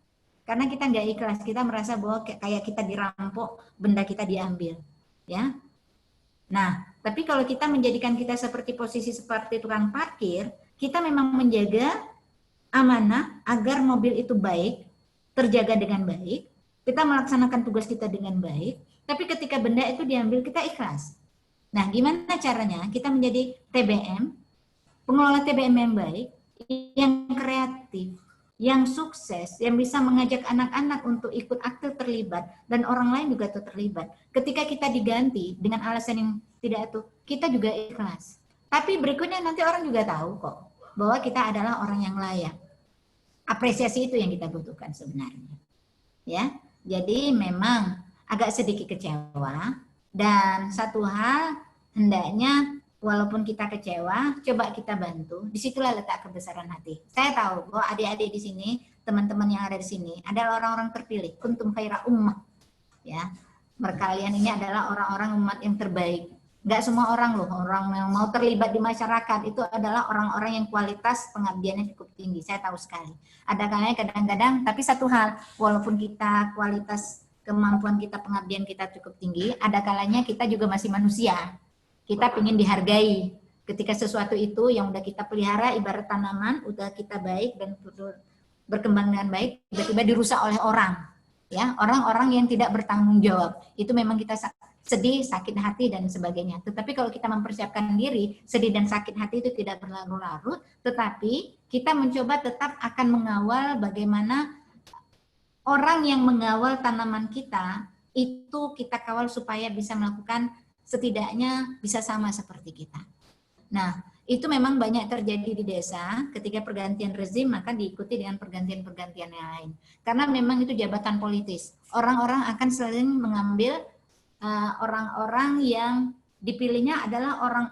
Karena kita enggak ikhlas, kita merasa bahwa kayak kita dirampok, benda kita diambil. Ya. Nah, tapi kalau kita menjadikan kita seperti posisi seperti tukang parkir, kita memang menjaga amanah agar mobil itu baik, terjaga dengan baik, kita melaksanakan tugas kita dengan baik, tapi ketika benda itu diambil kita ikhlas. Nah, gimana caranya? Kita menjadi TBM, pengelola TBM yang baik, yang kreatif, yang sukses, yang bisa mengajak anak-anak untuk ikut aktif terlibat, dan orang lain juga terlibat. Ketika kita diganti dengan alasan yang tidak itu, kita juga ikhlas. Tapi berikutnya nanti orang juga tahu kok, bahwa kita adalah orang yang layak. Apresiasi itu yang kita butuhkan sebenarnya. Ya, jadi memang agak sedikit kecewa, dan satu hal hendaknya walaupun kita kecewa, coba kita bantu. Disitulah letak kebesaran hati. Saya tahu bahwa adik-adik di sini, teman-teman yang ada di sini, adalah orang-orang terpilih. Kuntum khaira ummah. Ya, kalian ini adalah orang-orang umat yang terbaik. Enggak semua orang loh, orang yang mau terlibat di masyarakat itu adalah orang-orang yang kualitas pengabdiannya cukup tinggi. Saya tahu sekali. Ada kalanya kadang-kadang, tapi satu hal, walaupun kita kualitas kemampuan kita, pengabdian kita cukup tinggi, ada kalanya kita juga masih manusia. Kita ingin dihargai ketika sesuatu itu yang udah kita pelihara ibarat tanaman, udah kita baik dan berkembang dengan baik, tiba-tiba dirusak oleh orang, ya, orang-orang yang tidak bertanggung jawab. Itu memang kita sedih, sakit hati dan sebagainya. Tetapi kalau kita mempersiapkan diri, sedih dan sakit hati itu tidak berlarut-larut, tetapi kita mencoba tetap akan mengawal bagaimana orang yang mengawal tanaman kita itu kita kawal supaya bisa melakukan setidaknya bisa sama seperti kita. Nah, itu memang banyak terjadi di desa ketika pergantian rezim, maka diikuti dengan pergantian-pergantian yang lain. Karena memang itu jabatan politis. Orang-orang akan sering mengambil orang-orang yang dipilihnya adalah orang,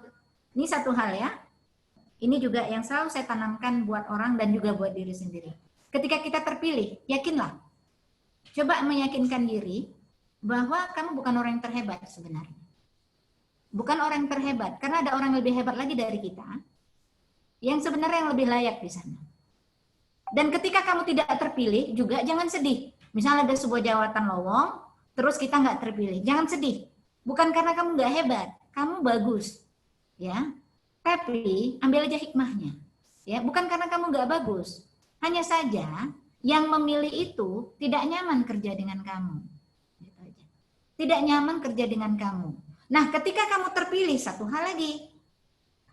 ini satu hal ya, ini juga yang selalu saya tanamkan buat orang dan juga buat diri sendiri. Ketika kita terpilih, yakinlah, coba meyakinkan diri bahwa kamu bukan orang yang terhebat sebenarnya. Bukan orang yang terhebat, karena ada orang yang lebih hebat lagi dari kita, yang sebenarnya yang lebih layak di sana. Dan ketika kamu tidak terpilih juga jangan sedih. Misalnya ada sebuah jabatan lowong, terus kita nggak terpilih, jangan sedih. Bukan karena kamu nggak hebat, kamu bagus, ya. Tapi ambil aja hikmahnya, ya. Bukan karena kamu nggak bagus, hanya saja yang memilih itu tidak nyaman kerja dengan kamu, gitu aja. Tidak nyaman kerja dengan kamu. Nah, ketika kamu terpilih, satu hal lagi,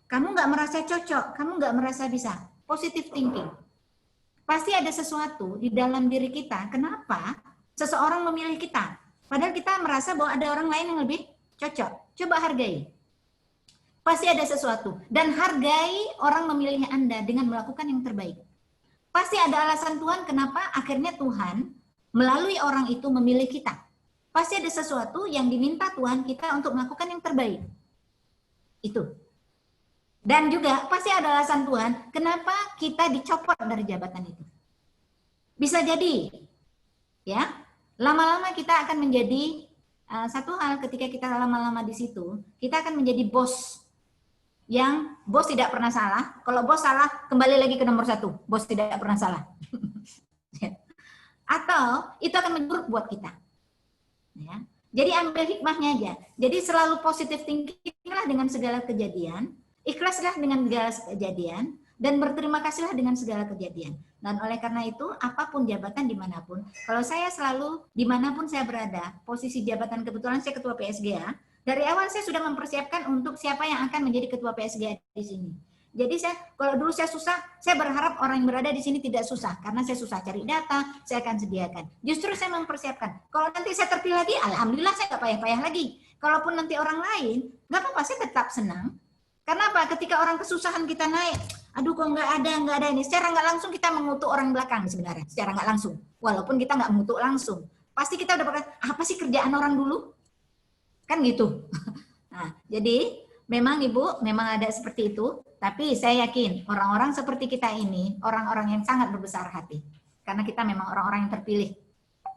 kamu nggak merasa cocok, kamu nggak merasa bisa. Positive thinking. Pasti ada sesuatu di dalam diri kita. Kenapa seseorang memilih kita? Padahal kita merasa bahwa ada orang lain yang lebih cocok. Coba hargai. Pasti ada sesuatu. Dan hargai orang memilih Anda dengan melakukan yang terbaik. Pasti ada alasan Tuhan kenapa akhirnya Tuhan melalui orang itu memilih kita. Pasti ada sesuatu yang diminta Tuhan kita untuk melakukan yang terbaik. Itu. Dan juga pasti ada alasan Tuhan kenapa kita dicopot dari jabatan itu. Bisa jadi, ya, lama-lama kita akan menjadi satu hal ketika kita lama-lama di situ, kita akan menjadi bos. Yang bos tidak pernah salah. Kalau bos salah, kembali lagi ke nomor 1. Bos tidak pernah salah. Atau itu akan menjadi buruk buat kita. Ya. Jadi ambil hikmahnya aja. Jadi selalu positive thinkinglah dengan segala kejadian, ikhlaslah dengan segala kejadian, dan berterima kasihlah dengan segala kejadian. Dan oleh karena itu, apapun jabatan dimanapun, kalau saya selalu dimanapun saya berada, posisi jabatan kebetulan saya ketua PSGA, dari awal saya sudah mempersiapkan untuk siapa yang akan menjadi ketua PSGA di sini. Jadi saya, kalau dulu saya susah, saya berharap orang yang berada di sini tidak susah, karena saya susah cari data, saya akan sediakan. Justru saya mempersiapkan. Kalau nanti saya terpilih lagi, alhamdulillah saya nggak payah-payah lagi. Kalaupun nanti orang lain, nggak apa-apa, saya tetap senang. Karena apa? Ketika orang kesusahan kita naik, aduh kok nggak ada ini. Secara nggak langsung kita mengutuk orang belakang sebenarnya, secara nggak langsung. Walaupun kita nggak mengutuk langsung, pasti kita udah berkata, apa sih kerjaan orang dulu? Kan gitu. Nah, jadi memang Ibu, memang ada seperti itu. Tapi saya yakin orang-orang seperti kita ini, orang-orang yang sangat berbesar hati. Karena kita memang orang-orang yang terpilih.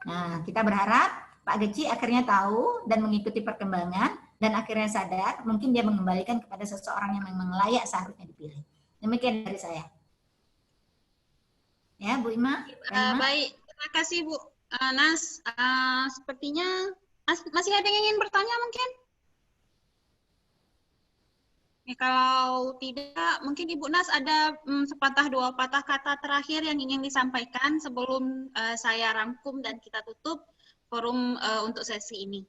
Nah, kita berharap Pak Geci akhirnya tahu dan mengikuti perkembangan dan akhirnya sadar, mungkin dia mengembalikan kepada seseorang yang memang layak seharusnya dipilih. Demikian dari saya. Ya, Bu Ima. Baik, terima kasih Bu Nas. Sepertinya masih ada yang ingin bertanya mungkin? Ya, kalau tidak, mungkin Ibu Nas ada sepatah dua patah kata terakhir yang ingin disampaikan sebelum saya rangkum dan kita tutup forum untuk sesi ini.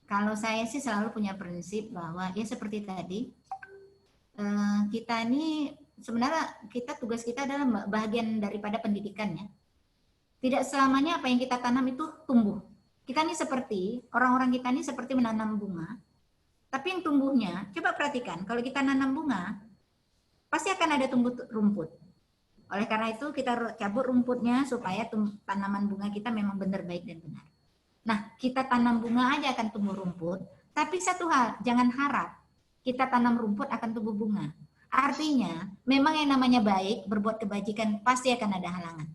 Kalau saya sih selalu punya prinsip bahwa ya seperti tadi, kita ini sebenarnya tugas kita adalah bagian daripada pendidikannya. Tidak selamanya apa yang kita tanam itu tumbuh. Kita ini seperti, orang-orang kita ini seperti menanam bunga, tapi yang tumbuhnya, coba perhatikan, kalau kita nanam bunga, pasti akan ada tumbuh rumput. Oleh karena itu kita cabut rumputnya supaya tanaman bunga kita memang benar, baik dan benar. Nah, kita tanam bunga aja akan tumbuh rumput, tapi satu hal, jangan harap kita tanam rumput akan tumbuh bunga. Artinya, memang yang namanya baik, berbuat kebajikan pasti akan ada halangan.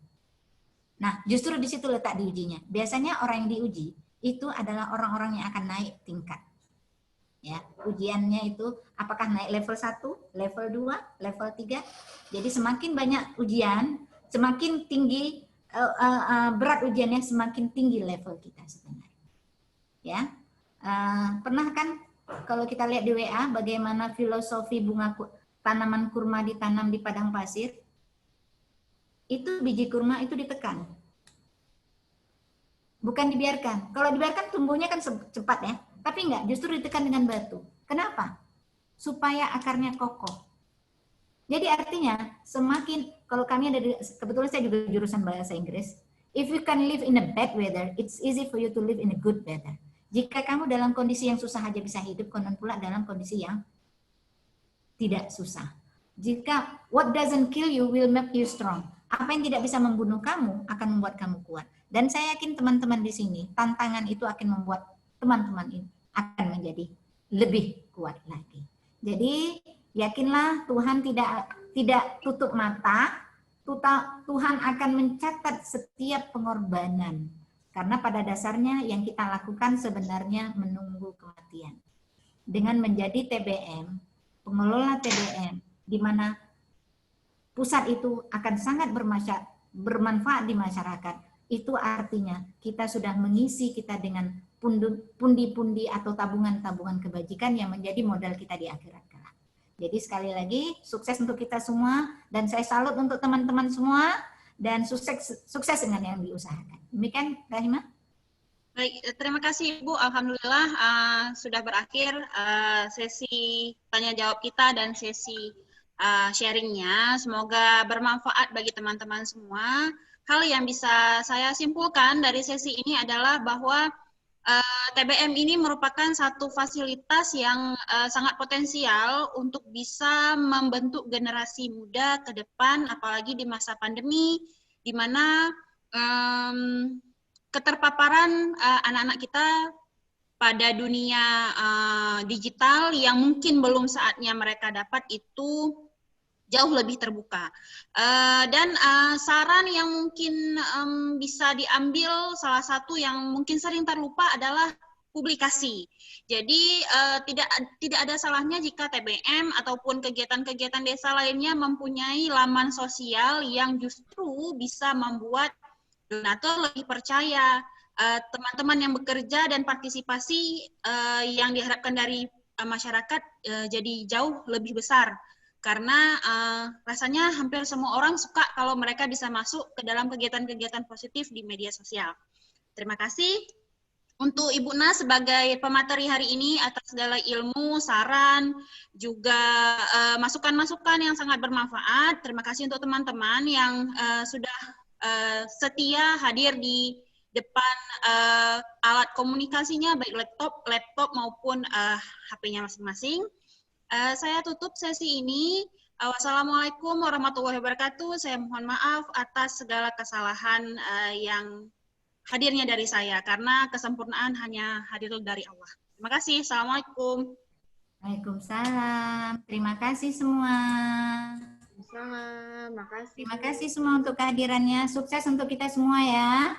Nah, justru di situ letak diujinya. Biasanya orang yang diuji itu adalah orang-orang yang akan naik tingkat. Ya, ujiannya itu apakah naik level 1, level 2, level 3. Jadi semakin banyak ujian, semakin tinggi berat ujiannya, semakin tinggi level kita sebenarnya. Ya, pernah kan kalau kita lihat di WA bagaimana filosofi bunga tanaman kurma ditanam di padang pasir, itu biji kurma itu ditekan, bukan dibiarkan. Kalau dibiarkan tumbuhnya kan cepat ya, tapi enggak, justru ditekan dengan batu. Kenapa? Supaya akarnya kokoh. Jadi artinya semakin, kalau kami ada kebetulan saya juga jurusan bahasa Inggris, if you can live in a bad weather, it's easy for you to live in a good weather. Jika kamu dalam kondisi yang susah aja bisa hidup, konon pula dalam kondisi yang tidak susah. Jika what doesn't kill you will make you strong. Apa yang tidak bisa membunuh kamu akan membuat kamu kuat. Dan saya yakin teman-teman di sini, tantangan itu akan membuat teman-teman ini akan menjadi lebih kuat lagi. Jadi yakinlah Tuhan tidak tutup mata, Tuhan akan mencatat setiap pengorbanan. Karena pada dasarnya yang kita lakukan sebenarnya menunggu kematian. Dengan menjadi TBM, pengelola TBM, di mana pusat itu akan sangat bermanfaat di masyarakat, itu artinya kita sudah mengisi kita dengan pundi-pundi atau tabungan-tabungan kebajikan yang menjadi modal kita di akhirat kelak. Jadi sekali lagi sukses untuk kita semua, dan saya salut untuk teman-teman semua, dan sukses dengan yang diusahakan. Demikian, Rahima. Baik, terima kasih Ibu. Alhamdulillah sudah berakhir sesi tanya jawab kita dan sesi sharingnya. Semoga bermanfaat bagi teman-teman semua. Hal yang bisa saya simpulkan dari sesi ini adalah bahwa TBM ini merupakan satu fasilitas yang sangat potensial untuk bisa membentuk generasi muda ke depan, apalagi di masa pandemi, di mana keterpaparan anak-anak kita pada dunia digital yang mungkin belum saatnya mereka dapat itu jauh lebih terbuka. Dan saran yang mungkin bisa diambil, salah satu yang mungkin sering terlupa adalah publikasi. Jadi tidak ada salahnya jika TBM ataupun kegiatan-kegiatan desa lainnya mempunyai laman sosial yang justru bisa membuat donatur lebih percaya, teman-teman yang bekerja dan partisipasi yang diharapkan dari masyarakat jadi jauh lebih besar. karena rasanya hampir semua orang suka kalau mereka bisa masuk ke dalam kegiatan-kegiatan positif di media sosial. Terima kasih untuk Ibu Nas sebagai pemateri hari ini atas segala ilmu, saran, juga masukan-masukan yang sangat bermanfaat. Terima kasih untuk teman-teman yang sudah setia hadir di depan alat komunikasinya, baik laptop maupun HP-nya masing-masing. Saya tutup sesi ini. Wassalamualaikum warahmatullahi wabarakatuh. Saya mohon maaf atas segala kesalahan yang hadirnya dari saya, karena kesempurnaan hanya hadir dari Allah. Terima kasih. Assalamualaikum. Waalaikumsalam. Terima kasih semua. Sama, makasih. Terima kasih semua untuk kehadirannya. Sukses untuk kita semua ya.